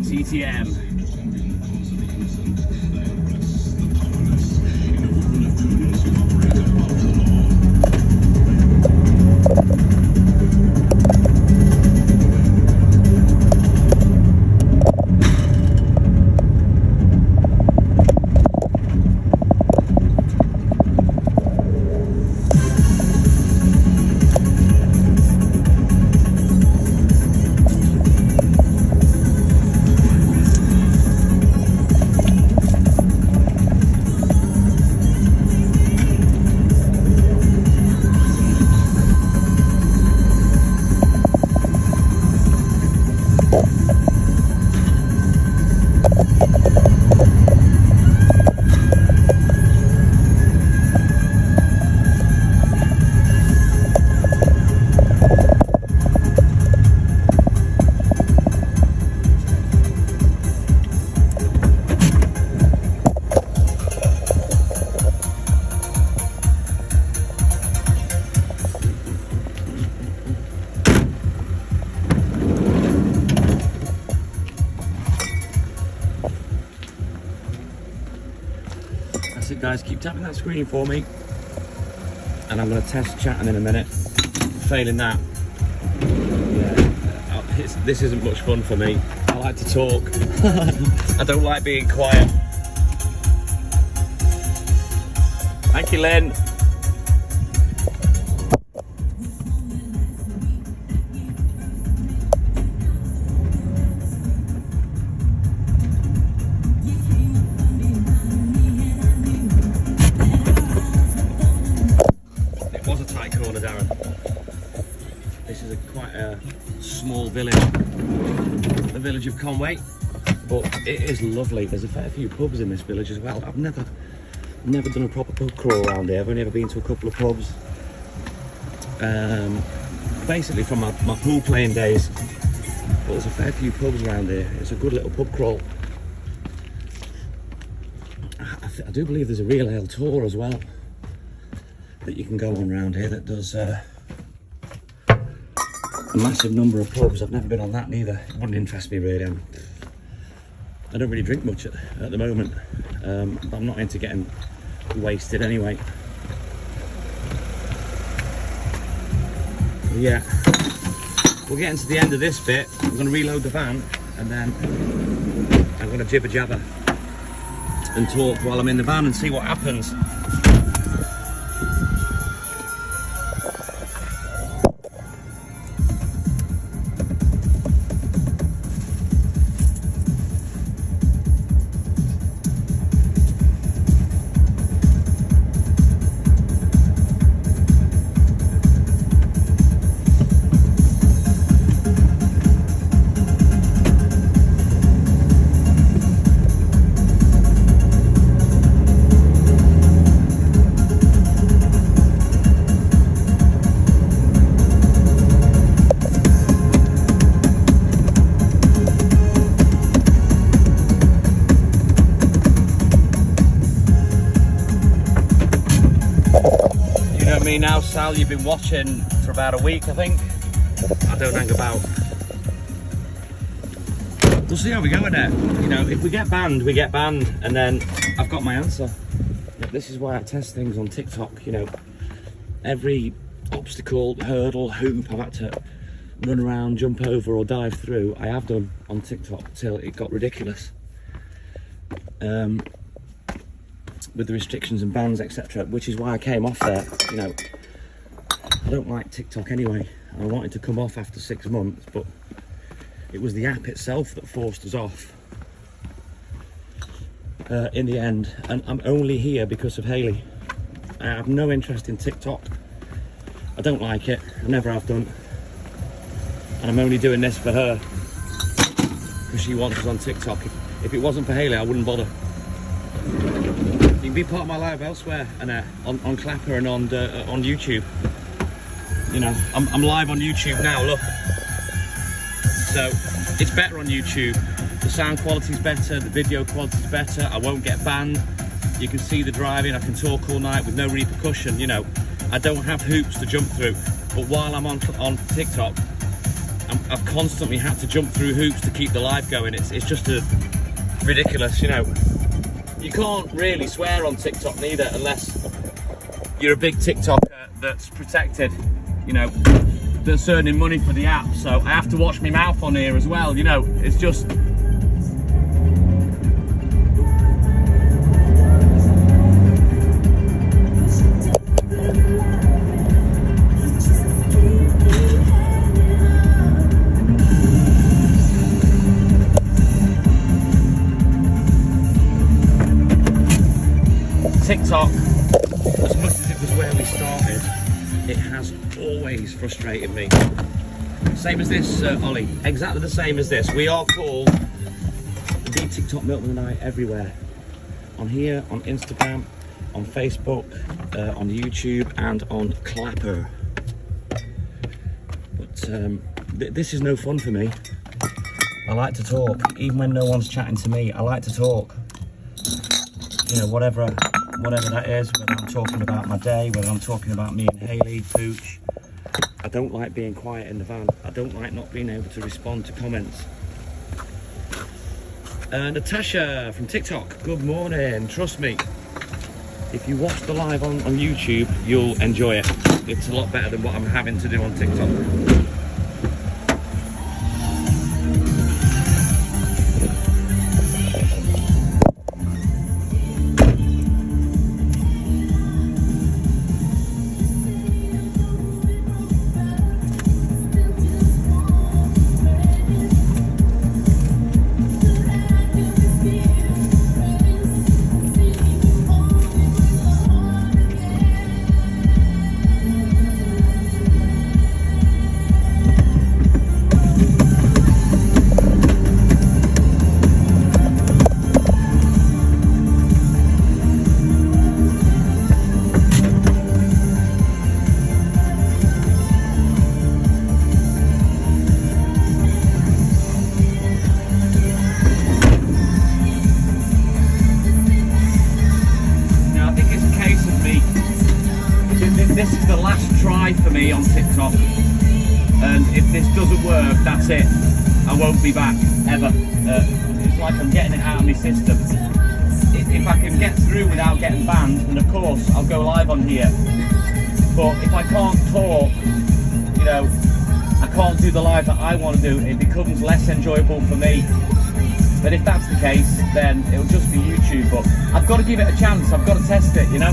TTM. That's it, guys. Keep tapping that screen for me, and I'm going to test chatting in a minute. Failing that, yeah, this isn't much fun for me. I like to talk. I don't like being quiet. Thank you, Lynn. Quite a small village, the village of Conway, but it is lovely. There's a fair few pubs in this village as well. I've never done a proper pub crawl around here. I've only ever been to a couple of pubs, basically from my pool playing days, but there's a fair few pubs around here. It's a good little pub crawl. I do believe there's a real ale tour as well that you can go on around here that does a massive number of pubs. I've never been on that neither. It wouldn't interest me really. I don't really drink much at the moment. I'm not into getting wasted anyway. But yeah, we're getting to the end of this bit. I'm going to reload the van, and then I'm going to jibber jabber and talk while I'm in the van and see what happens. Now, Sal, you've been watching for about a week, I think. I don't hang about. we'll see how we go with it. You know, if we get banned, we get banned, and then I've got my answer. This is why I test things on TikTok. You know, every obstacle, hurdle, hoop I've had to run around, jump over or dive through, I have done on TikTok till it got ridiculous. With the restrictions and bans, etc., which is why I came off there. You know, I don't like TikTok anyway. I wanted to come off after 6 months, but it was the app itself that forced us off in the end, and I'm only here because of Hayley. I have no interest in TikTok. I don't like it, I never have done, and I'm only doing this for her because she wants us on TikTok. If it wasn't for Hayley, I wouldn't bother. You can be part of my life elsewhere, and on Clapper and on YouTube. You know, I'm live on YouTube now, look. So it's better on YouTube. The sound quality's better, the video quality's better, I won't get banned. You can see the driving, I can talk all night with no repercussion, you know. I don't have hoops to jump through, but while I'm on TikTok, I've constantly had to jump through hoops to keep the live going. It's just ridiculous, you know. You can't really swear on TikTok neither, unless you're a big TikToker that's protected, you know, that's earning money for the app. So I have to watch my mouth on here as well, you know. It's just... TikTok, as much as it was where we started, it has always frustrated me. Same as this, Ollie, exactly the same as this. We are called the TikTok Milton and I everywhere. On here, on Instagram, on Facebook, on YouTube, and on Clapper. But this is no fun for me. I like to talk, even when no one's chatting to me. I like to talk. You know, whatever that is, whether I'm talking about my day, whether I'm talking about me and Hayley, Pooch. I don't like being quiet in the van. I don't like not being able to respond to comments. Natasha from TikTok, good morning. Trust me, if you watch the live on YouTube, you'll enjoy it. It's a lot better than what I'm having to do on TikTok. This is the last try for me on TikTok, and if this doesn't work, that's it. I won't be back ever. It's like I'm getting it out of my system. If I can get through without getting banned, then of course I'll go live on here. But if I can't talk, you know, I can't do the live that I want to do, it becomes less enjoyable for me. But if that's the case, then it'll just be YouTube. But I've got to give it a chance, I've got to test it, you know.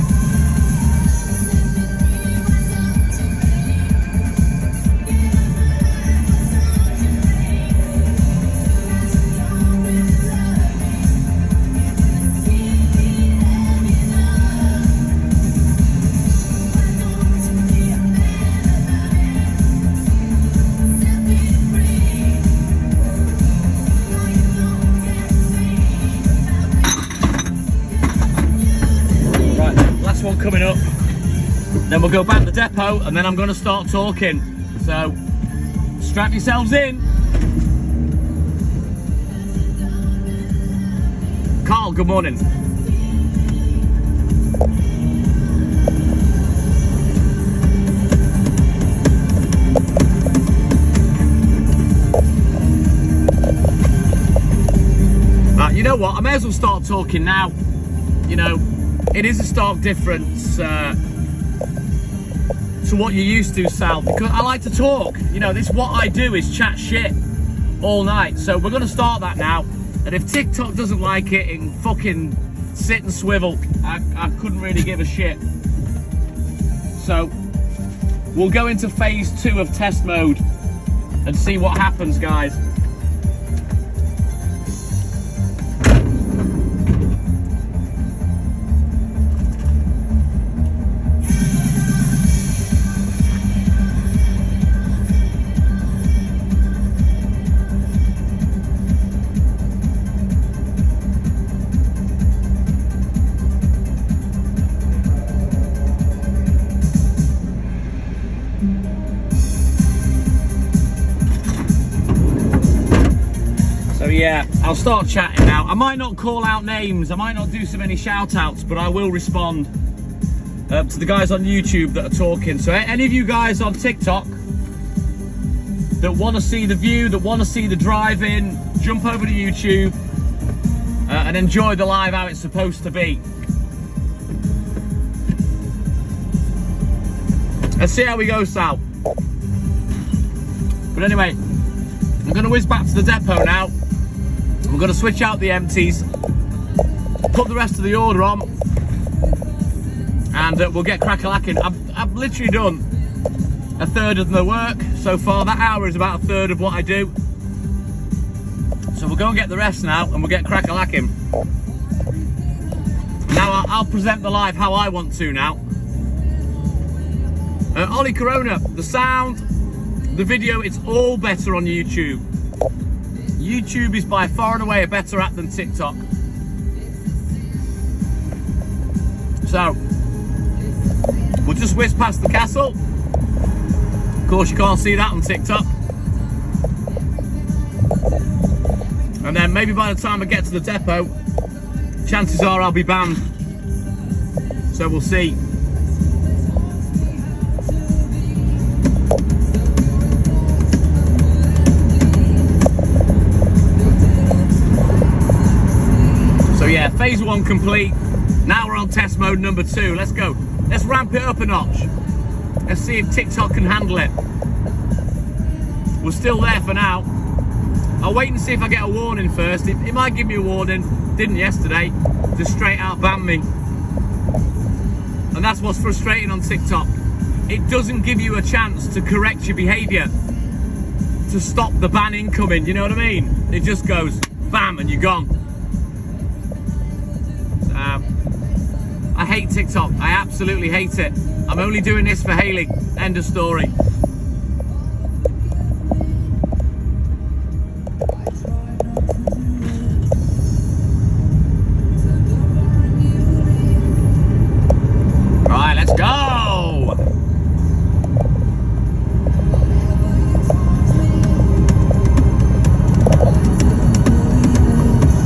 One coming up, then we'll go back to the depot, and then I'm going to start talking, so strap yourselves in. Carl, good morning. well start talking now. You know, it is a stark difference to what you used to, Sal, because I like to talk. You know, this what I do is chat shit all night. So we're gonna start that now. And if TikTok doesn't like it, it can fucking sit and swivel. I couldn't really give a shit. So we'll go into phase 2 of test mode and see what happens, guys. Yeah, I'll start chatting now. I might not call out names, I might not do so many shout outs, but I will respond to the guys on YouTube that are talking. So any of you guys on TikTok that want to see the view, that want to see the drive-in, jump over to YouTube and enjoy the live how it's supposed to be. Let's see how we go, Sal. But anyway, I'm going to whiz back to the depot now. We're going to switch out the empties, put the rest of the order on, and we'll get crack-a-lacking. I've literally done a third of the work so far. That hour is about a third of what I do. So we'll go and get the rest now, and we'll get crack-a-lacking. Now I'll present the live how I want to now. Ollie Corona, the sound, the video, it's all better on YouTube. YouTube is by far and away a better app than TikTok. So, we'll just whiz past the castle. Of course, you can't see that on TikTok. And then maybe by the time I get to the depot, chances are I'll be banned. So we'll see. So yeah, phase 1 complete. Now we're on test mode number 2. Let's go. Let's ramp it up a notch. Let's see if TikTok can handle it. We're still there for now. I'll wait and see if I get a warning first. It might give me a warning. Didn't yesterday. Just straight out ban me. And that's what's frustrating on TikTok. It doesn't give you a chance to correct your behaviour, to stop the ban incoming. You know what I mean? It just goes bam and you're gone. I hate TikTok. I absolutely hate it. I'm only doing this for Hayley. End of story. Right, let's go.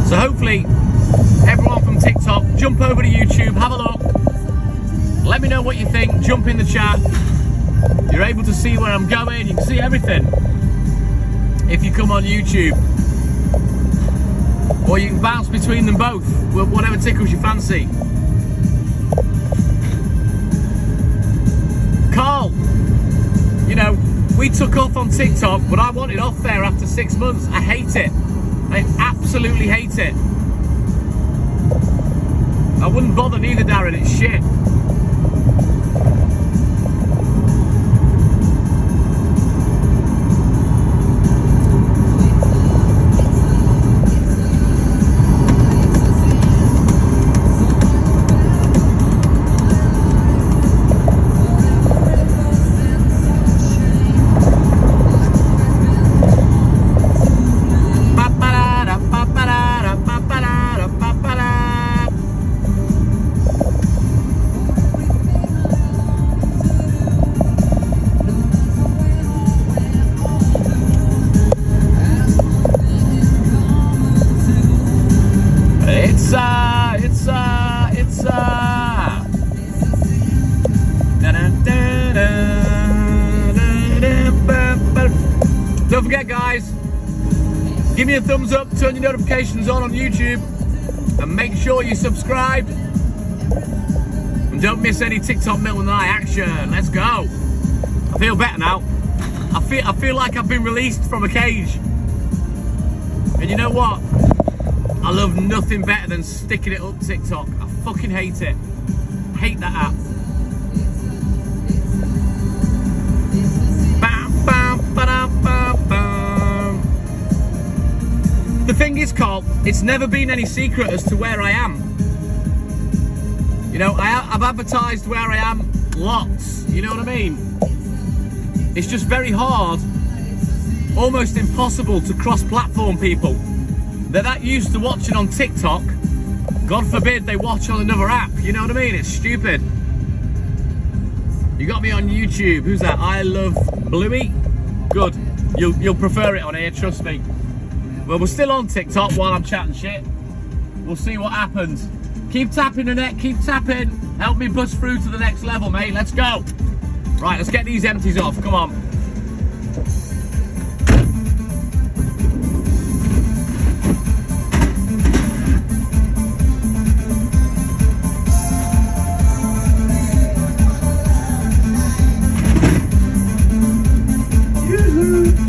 So hopefully everyone from TikTok, jump over to YouTube, have a look, let me know what you think, jump in the chat. You're able to see where I'm going, you can see everything if you come on YouTube, or you can bounce between them both, whatever tickles your fancy. Carl, you know, we took off on TikTok, but I wanted off there after 6 months. I hate it. I absolutely hate it. I wouldn't bother neither, Darren, it's shit. Don't forget, guys, give me a thumbs up, turn your notifications on YouTube, And make sure you subscribe. And don't miss any TikTok Milton and I action. Let's go. I feel better now. I feel like I've been released from a cage. And you know what? I love nothing better than sticking it up TikTok. I fucking hate it. Hate that app. Bam, bam, ba-dam, bam, bam. The thing is, Carl, it's never been any secret as to where I am. You know, I've advertised where I am lots. You know what I mean? It's just very hard, almost impossible to cross-platform people. They're that used to watching on TikTok, God forbid they watch on another app. You know what I mean? It's stupid. You got me on YouTube. Who's that? I Love Bluey? Good. You'll prefer it on here, trust me. Well, we're still on TikTok while I'm chatting shit. We'll see what happens. Keep tapping the net, keep tapping. Help me bust through to the next level, mate. Let's go. Right, let's get these empties off. Come on.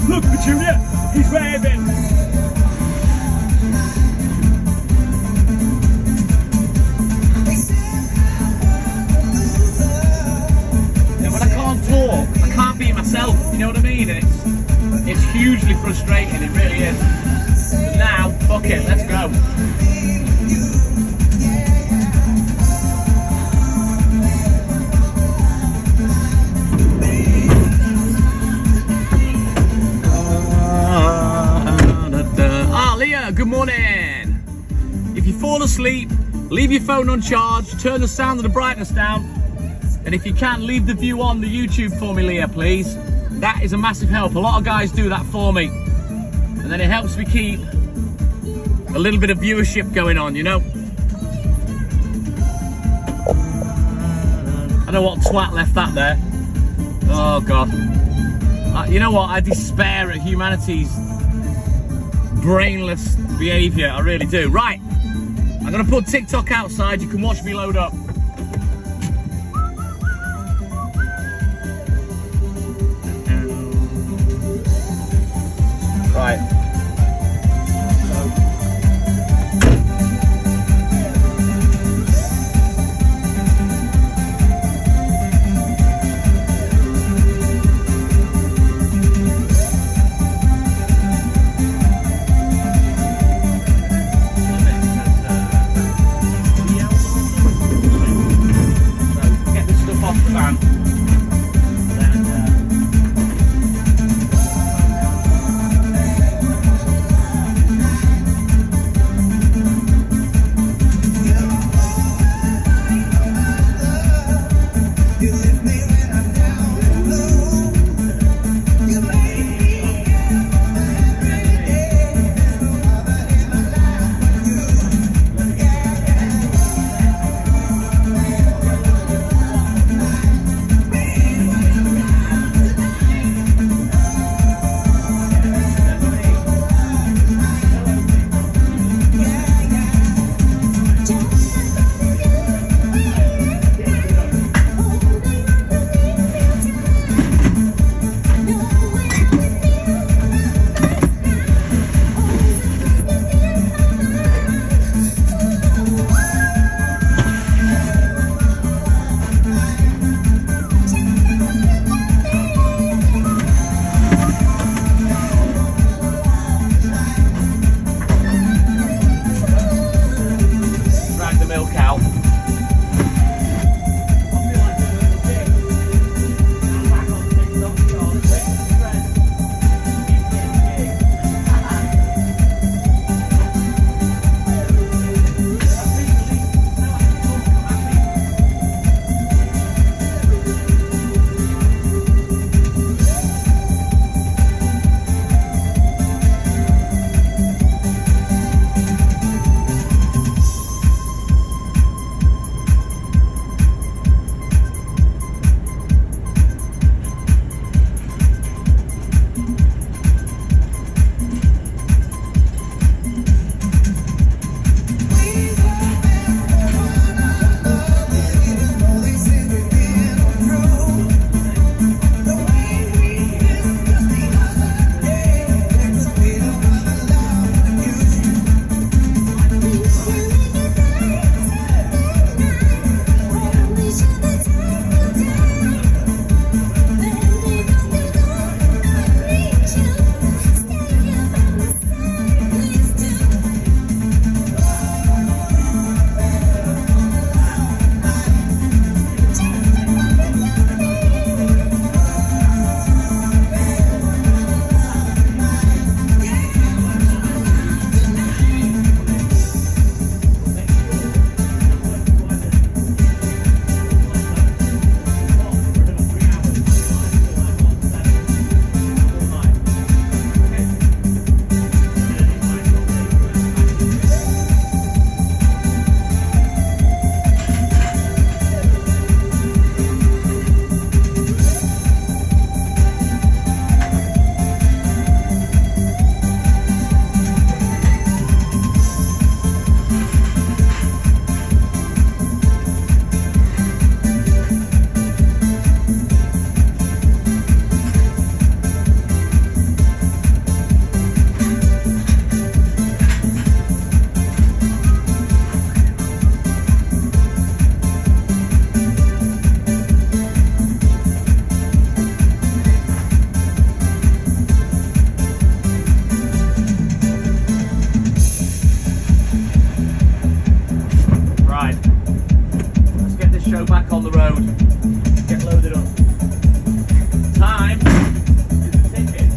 Look, Petunia, he's waving. Yeah, when I can't talk, I can't be myself, you know what I mean? And it's hugely frustrating, it really is. But now, fuck it, let's go. Good morning. If you fall asleep, leave your phone on charge, turn the sound and the brightness down, and if you can, leave the view on the YouTube for me, Leah, please. That is a massive help. A lot of guys do that for me, and then it helps me keep a little bit of viewership going on, you know. I know what twat left that there. Oh God. You know what? I despair at humanity's brainless behaviour, I really do. Right, I'm gonna put TikTok outside, you can watch me load up. Right. back on the road. Get loaded up. Time is ticking.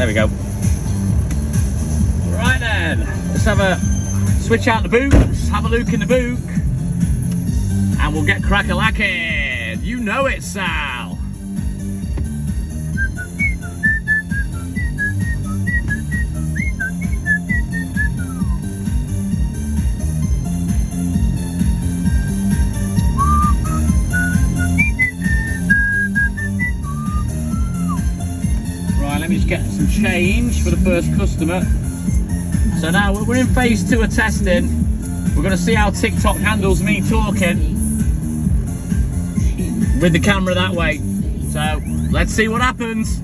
There we go. Right then, let's have a switch out the boots, have a look in the boot, and we'll get crack-a-lacking. You know it, Sal. Right, let me just get some change for the first customer. So now we're in phase 2 of testing. We're going to see how TikTok handles me talking with the camera that way. So let's see what happens.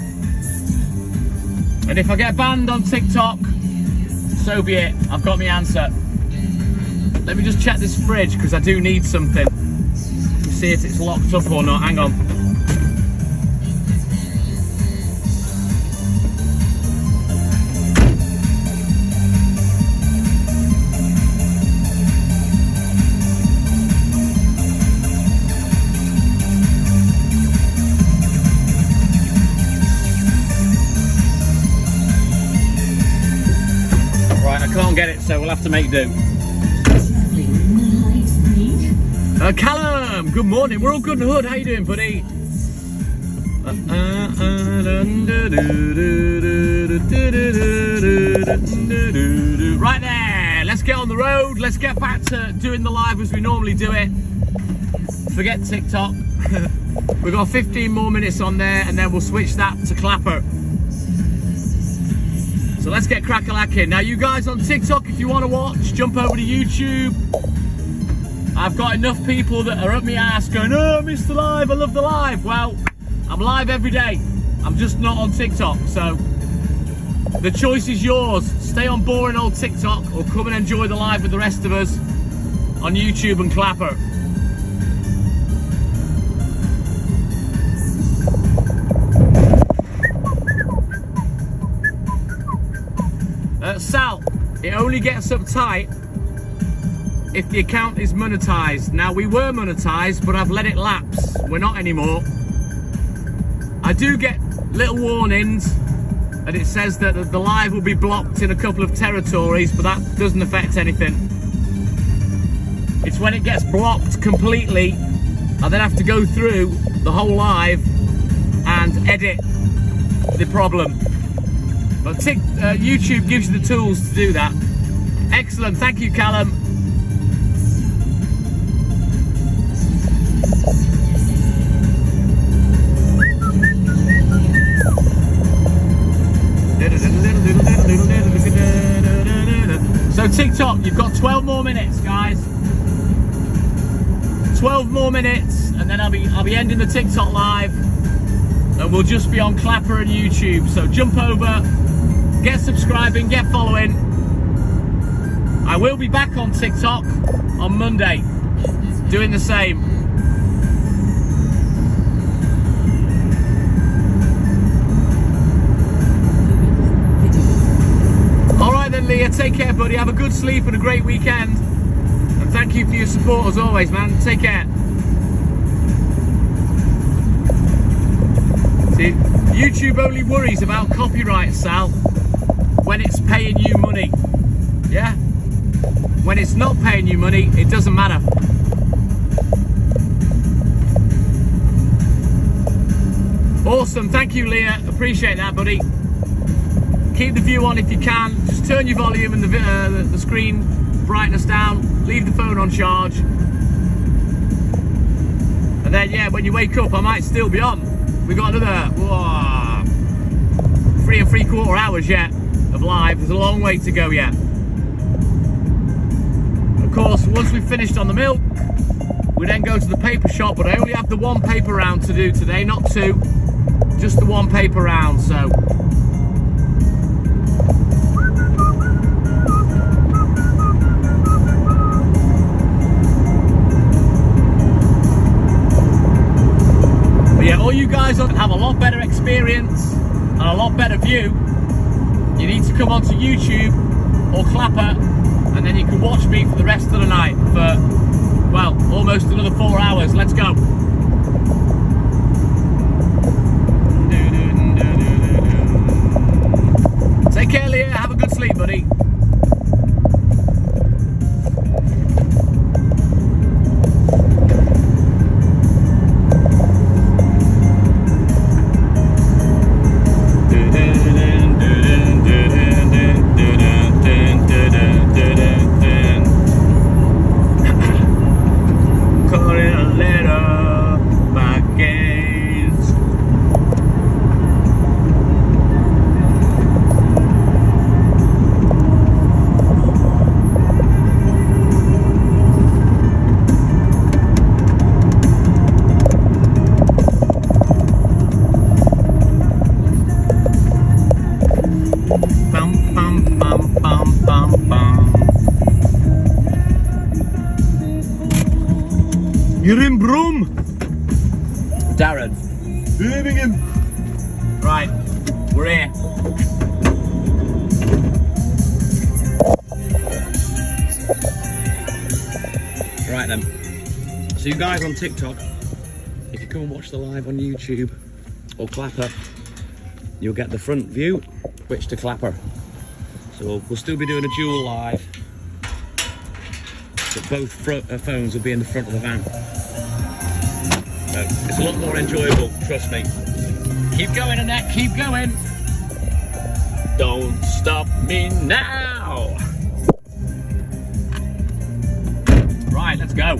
And if I get banned on TikTok, so be it. I've got my answer. Let me just check this fridge because I do need something. See if it's locked up or not. Hang on. Right, I can't get it, so we'll have to make do. Callum, good morning. We're all good in the hood. How you doing, buddy? Right there. Let's get on the road. Let's get back to doing the live as we normally do it. Forget TikTok. We've got 15 more minutes on there, and then we'll switch that to Clapper. So let's get crack-a-lacking. Now, you guys on TikTok, if you want to watch, jump over to YouTube. I've got enough people that are up my ass going, oh, I missed the live, I love the live. Well, I'm live every day. I'm just not on TikTok, so the choice is yours. Stay on boring old TikTok or come and enjoy the live with the rest of us on YouTube and Clapper. Sal, it only gets uptight if the account is monetized. Now, we were monetized, but I've let it lapse. We're not anymore. I do get little warnings and it says that the live will be blocked in a couple of territories, but that doesn't affect anything. It's when it gets blocked completely, I then have to go through the whole live and edit the problem. But YouTube gives you the tools to do that. Excellent, thank you, Callum. So TikTok, you've got 12 more minutes, guys. 12 more minutes, and then I'll be ending the TikTok live, and we'll just be on Clapper and YouTube. So jump over, get subscribing, get following. I will be back on TikTok on Monday, doing the same. Leah, take care, buddy. Have a good sleep and a great weekend. And thank you for your support as always, man. Take care. See, YouTube only worries about copyright, Sal, when it's paying you money. Yeah? When it's not paying you money, it doesn't matter. Awesome. Thank you, Leah. Appreciate that, buddy. Keep the view on if you can. Just turn your volume and the screen brightness down. Leave the phone on charge. And then, yeah, when you wake up, I might still be on. We've got another 3 3/4 hours yet of live. There's a long way to go yet. Of course, once we've finished on the milk, we then go to the paper shop. But I only have the 1 paper round to do today, not 2. Just the 1 paper round, so. Yeah, all you guys have a lot better experience and a lot better view. You need to come onto YouTube or Clapper, and then you can watch me for the rest of the night for, well, almost another 4 hours. Let's go. Take care, Leah. Have a good sleep, buddy. You're in Broome. Darren. Birmingham. Right, we're here. Right then. So you guys on TikTok, if you come and watch the live on YouTube or Clapper, you'll get the front view, switch to Clapper. So we'll still be doing a dual live, but both phones will be in the front of the van. So it's a lot more enjoyable, trust me. Keep going, Annette, keep going. Don't stop me now. Right, let's go.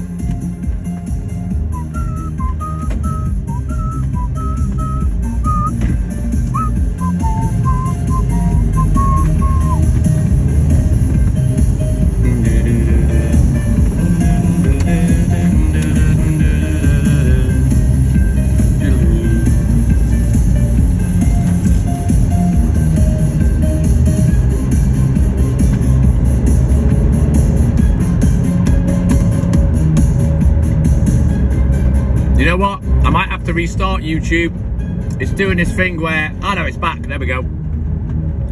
You know what? I might have to restart YouTube. It's doing this thing where, oh no, it's back. There we go.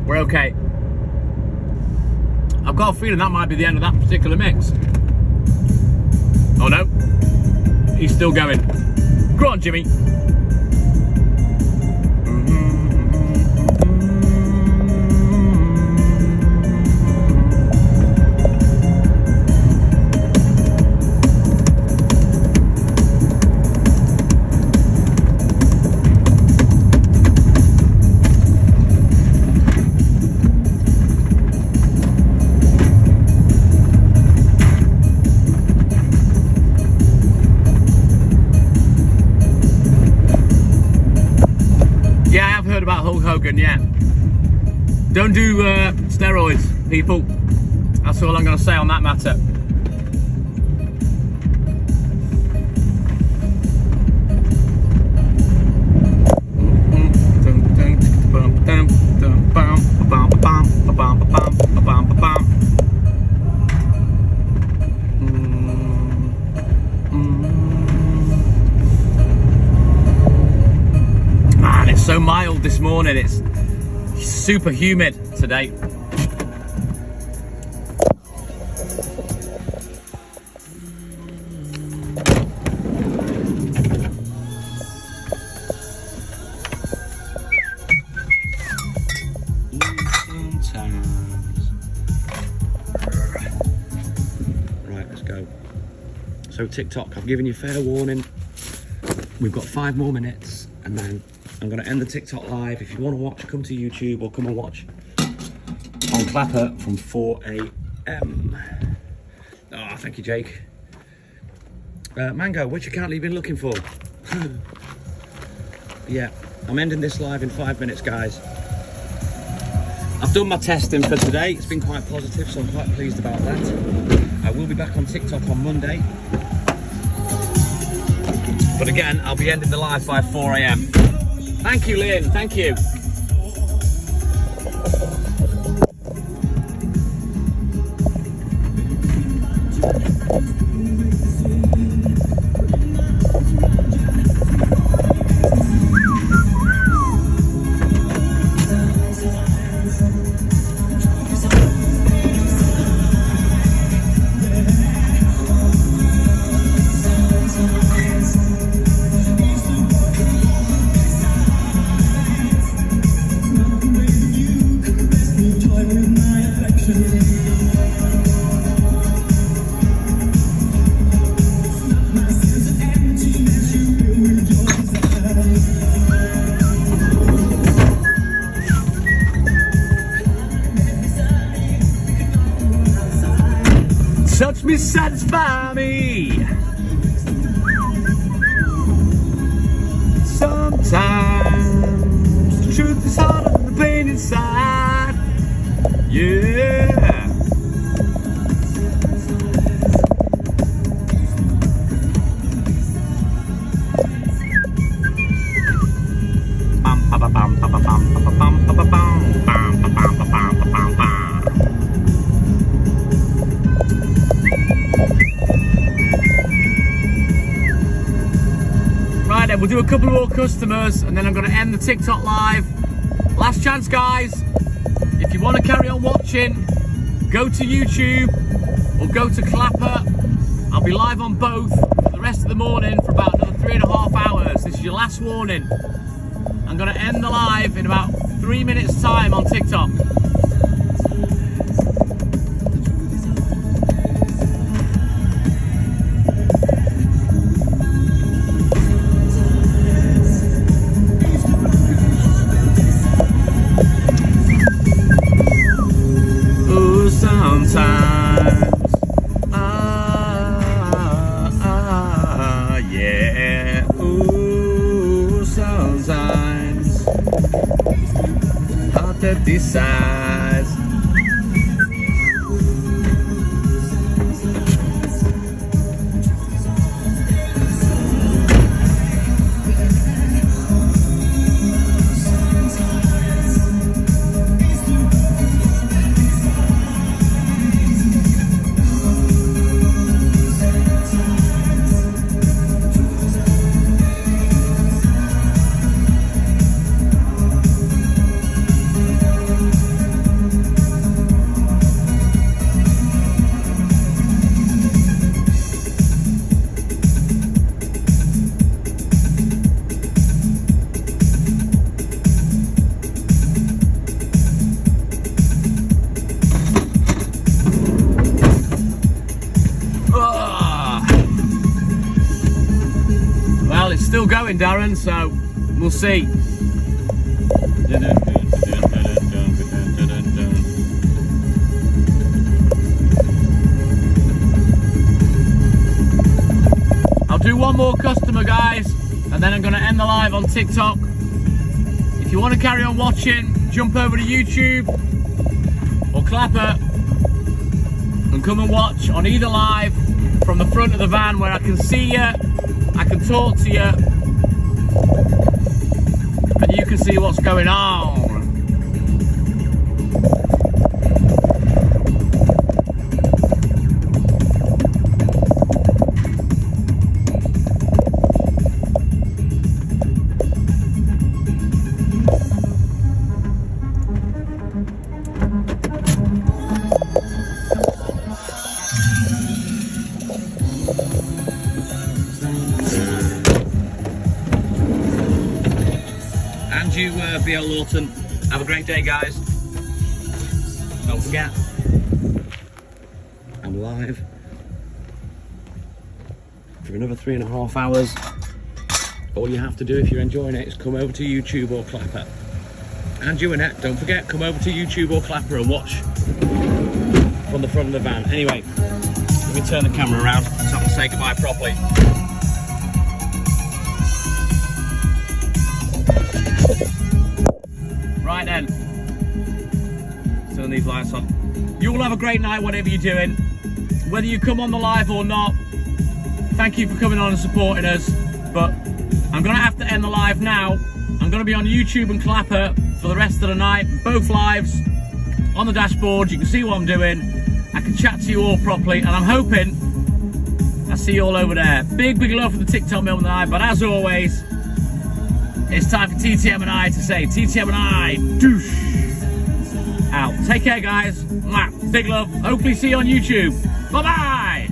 We're okay. I've got a feeling that might be the end of that particular mix. Oh no. He's still going. Go on, Jimmy. About Hulk Hogan, yeah. Don't do steroids, people. That's all I'm going to say on that matter. So mild this morning, it's super humid today. Right, let's go. So TikTok, I've given you fair warning. We've got 5 more minutes and then I'm going to end the TikTok live. If you want to watch, come to YouTube or come and watch on Clapper from 4 AM. Oh, thank you, Jake. Mango, which account have you been looking for? Yeah, I'm ending this live in 5 minutes, guys. I've done my testing for today. It's been quite positive, so I'm quite pleased about that. I will be back on TikTok on Monday. But again, I'll be ending the live by 4 AM. Thank you, Lynn. Thank you. Touch me, satisfy me. Sometimes the truth is harder than the pain inside. Yeah. Bam ba ba bam ba ba bam ba ba bam ba ba bam bam ba bam ba bam ba bam bam. We'll do a couple more customers and then I'm going to end the TikTok live. Last chance, guys. If you want to carry on watching, go to YouTube or go to Clapper. I'll be live on both for the rest of the morning for about another 3.5 hours. This is your last warning. I'm going to end the live in about 3 minutes time on TikTok. Ooh, sometimes, yeah. Ooh, sometimes hard to decide. Well, it's still going, Darren, so we'll see. I'll do one more customer, guys, and then I'm going to end the live on TikTok. If you want to carry on watching, jump over to YouTube or Clapper and come and watch on either live from the front of the van where I can see you, I can talk to you, and you can see what's going on. And you, BL Lawton. Have a great day, guys. Don't forget, I'm live for another 3.5 hours. All you have to do if you're enjoying it is come over to YouTube or Clapper. And you, Annette, don't forget, come over to YouTube or Clapper and watch from the front of the van. Anyway, let me turn the camera around so I can say goodbye properly. Right then, turn these lights on. You all have a great night, whatever you're doing. Whether you come on the live or not, thank you for coming on and supporting us. But I'm going to have to end the live now. I'm going to be on YouTube and Clapper for the rest of the night. Both lives on the dashboard. You can see what I'm doing. I can chat to you all properly. And I'm hoping I see you all over there. Big, big love for the TikTok moment tonight. But as always, it's time for TTM and I to say TTM and I douche out. Take care, guys. Mwah. Big love. Hopefully see you on YouTube. Bye-bye.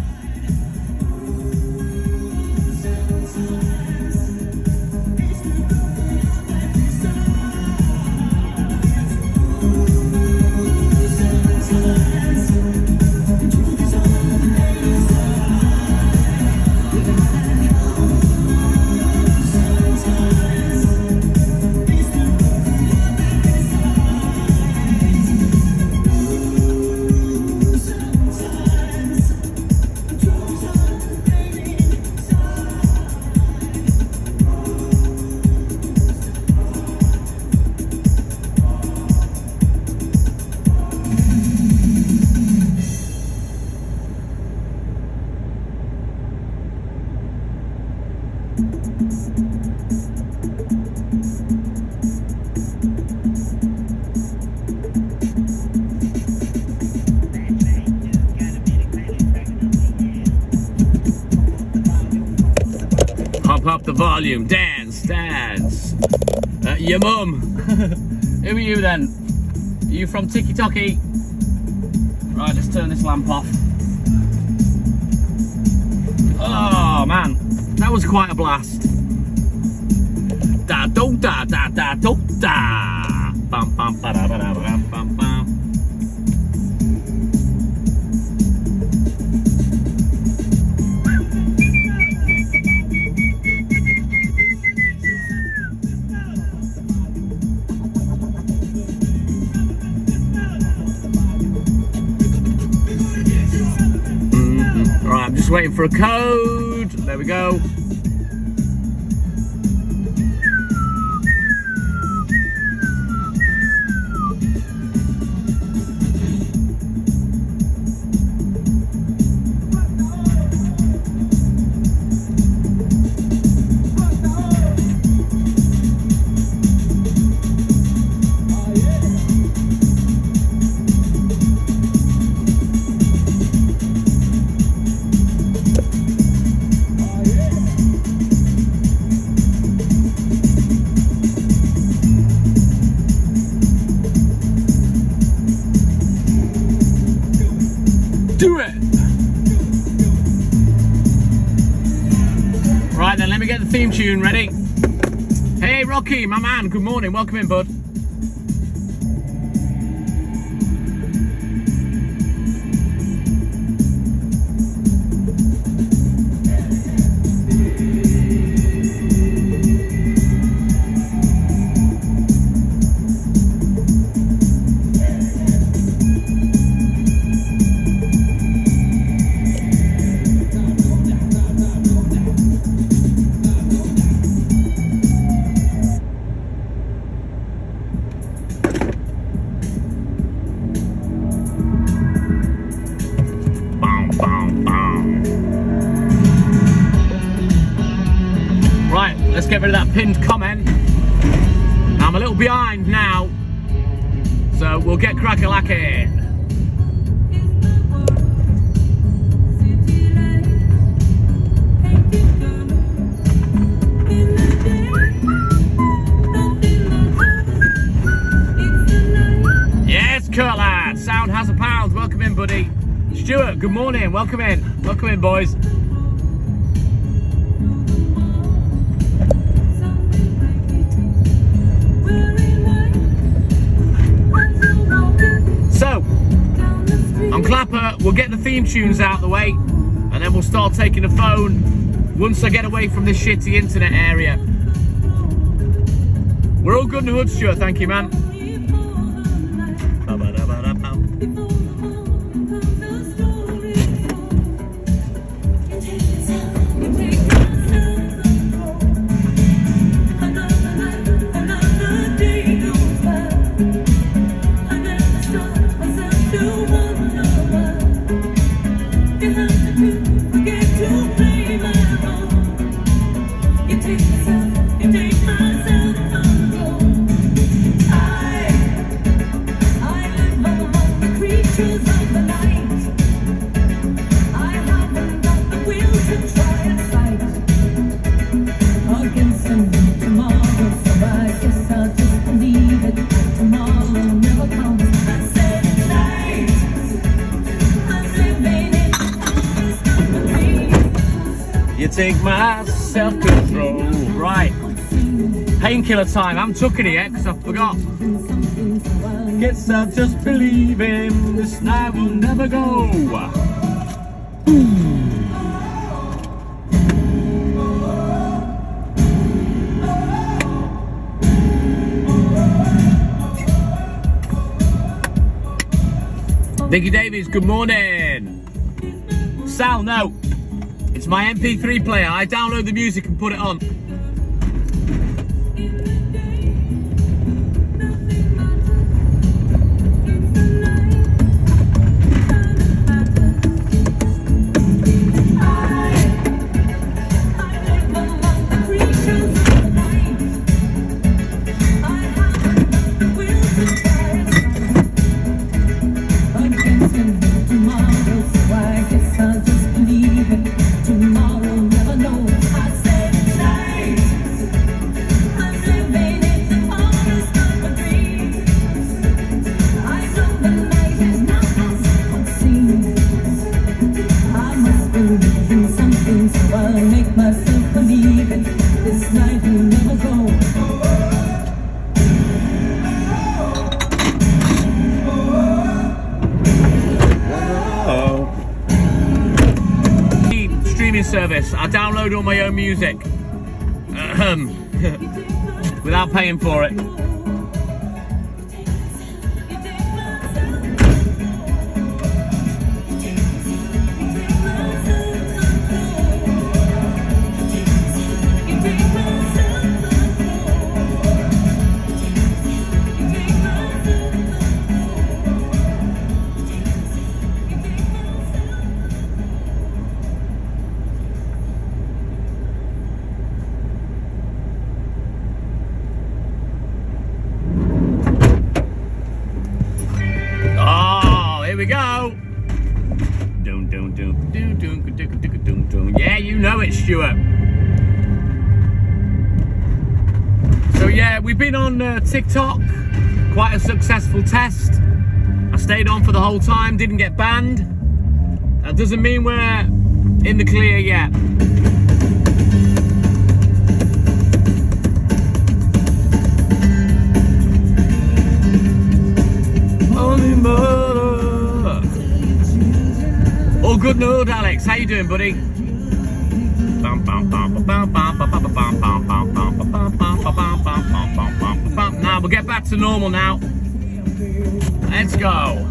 Pump up the volume, dance. stares at your mum. Who are you then? Are you from Tiki Toki? Right, let's turn this lamp off. Oh man, that was quite a blast. Da do da da da do da. Bam bam ba da ba da ba bam bam. Right, I'm just waiting for a code. There we go. Do it! Right then, let me get the theme tune ready. Hey Rocky, my man, good morning, welcome in, bud. Right, let's get rid of that pinned comment. I'm a little behind now, so we'll get crack-a-lacking. Yes, Kurtlad, sound has a pound. Welcome in, buddy. Stuart, good morning. Welcome in. Welcome in, boys. So, on Clapper, we'll get the theme tunes out of the way, and then we'll start taking the phone once I get away from this shitty internet area. We're all good in the hood, Stuart. Thank you, man. You take my self-control. Right. Painkiller time. I'm tucking it because I forgot. Guess I'll just believe him. This night will never go. Nicky Davies, good morning. Sal, no. It's my MP3 player. I download the music and put it on. Tomorrow, never know. I said tonight. streaming service. I download all my own music without paying for it. Here we go. Yeah, you know it, Stuart. So yeah, we've been on TikTok. Quite a successful test. I stayed on for the whole time, didn't get banned. That doesn't mean we're in the clear yet. Only murder. All good note, Alex. How you doing, buddy? Now we'll get back to normal now. Let's go.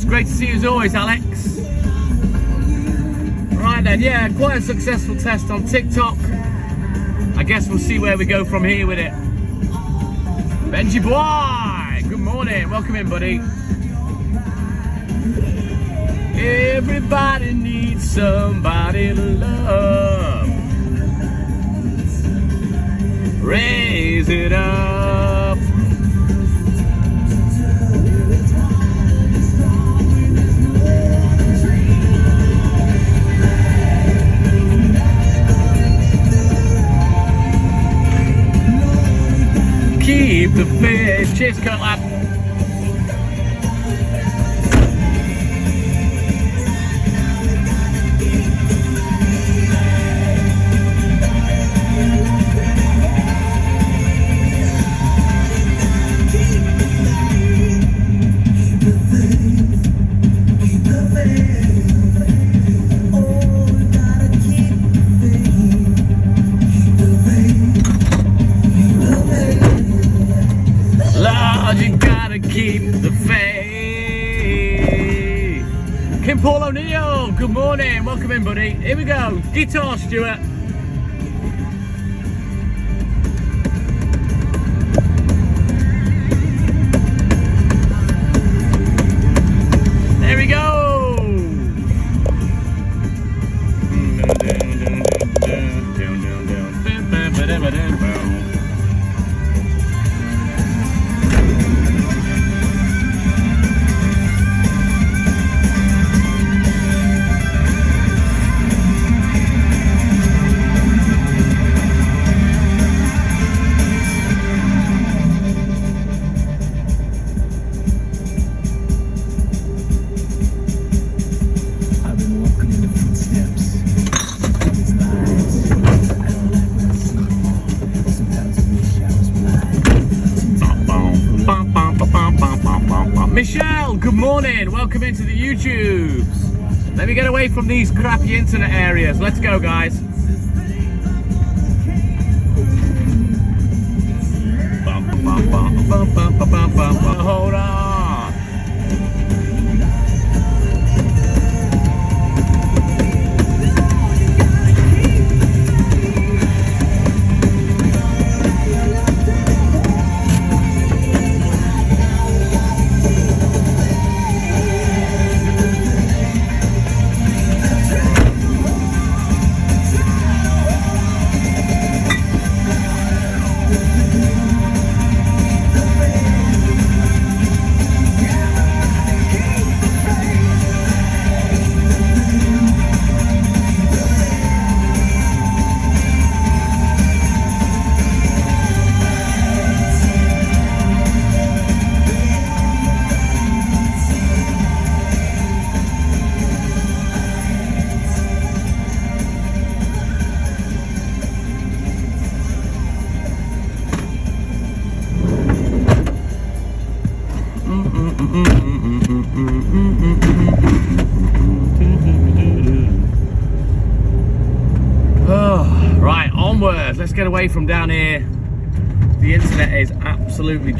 Great to see you as always, Alex. Right then, yeah, quite a successful test on TikTok. I guess we'll see where we go from here with it. Benji boy, good morning, welcome in, buddy. Everybody needs somebody to love. Raise it up. Keep the faith. Cheers, Kurt lad. You gotta keep the faith. Kim Paul O'Neill, good morning, welcome in, buddy. Here we go, guitar, Stuart. There we go. Michelle, good morning. Welcome into the YouTubes. Let me get away from these crappy internet areas. Let's go, guys. Hold on. guys. Let's get away from down here. The internet is absolutely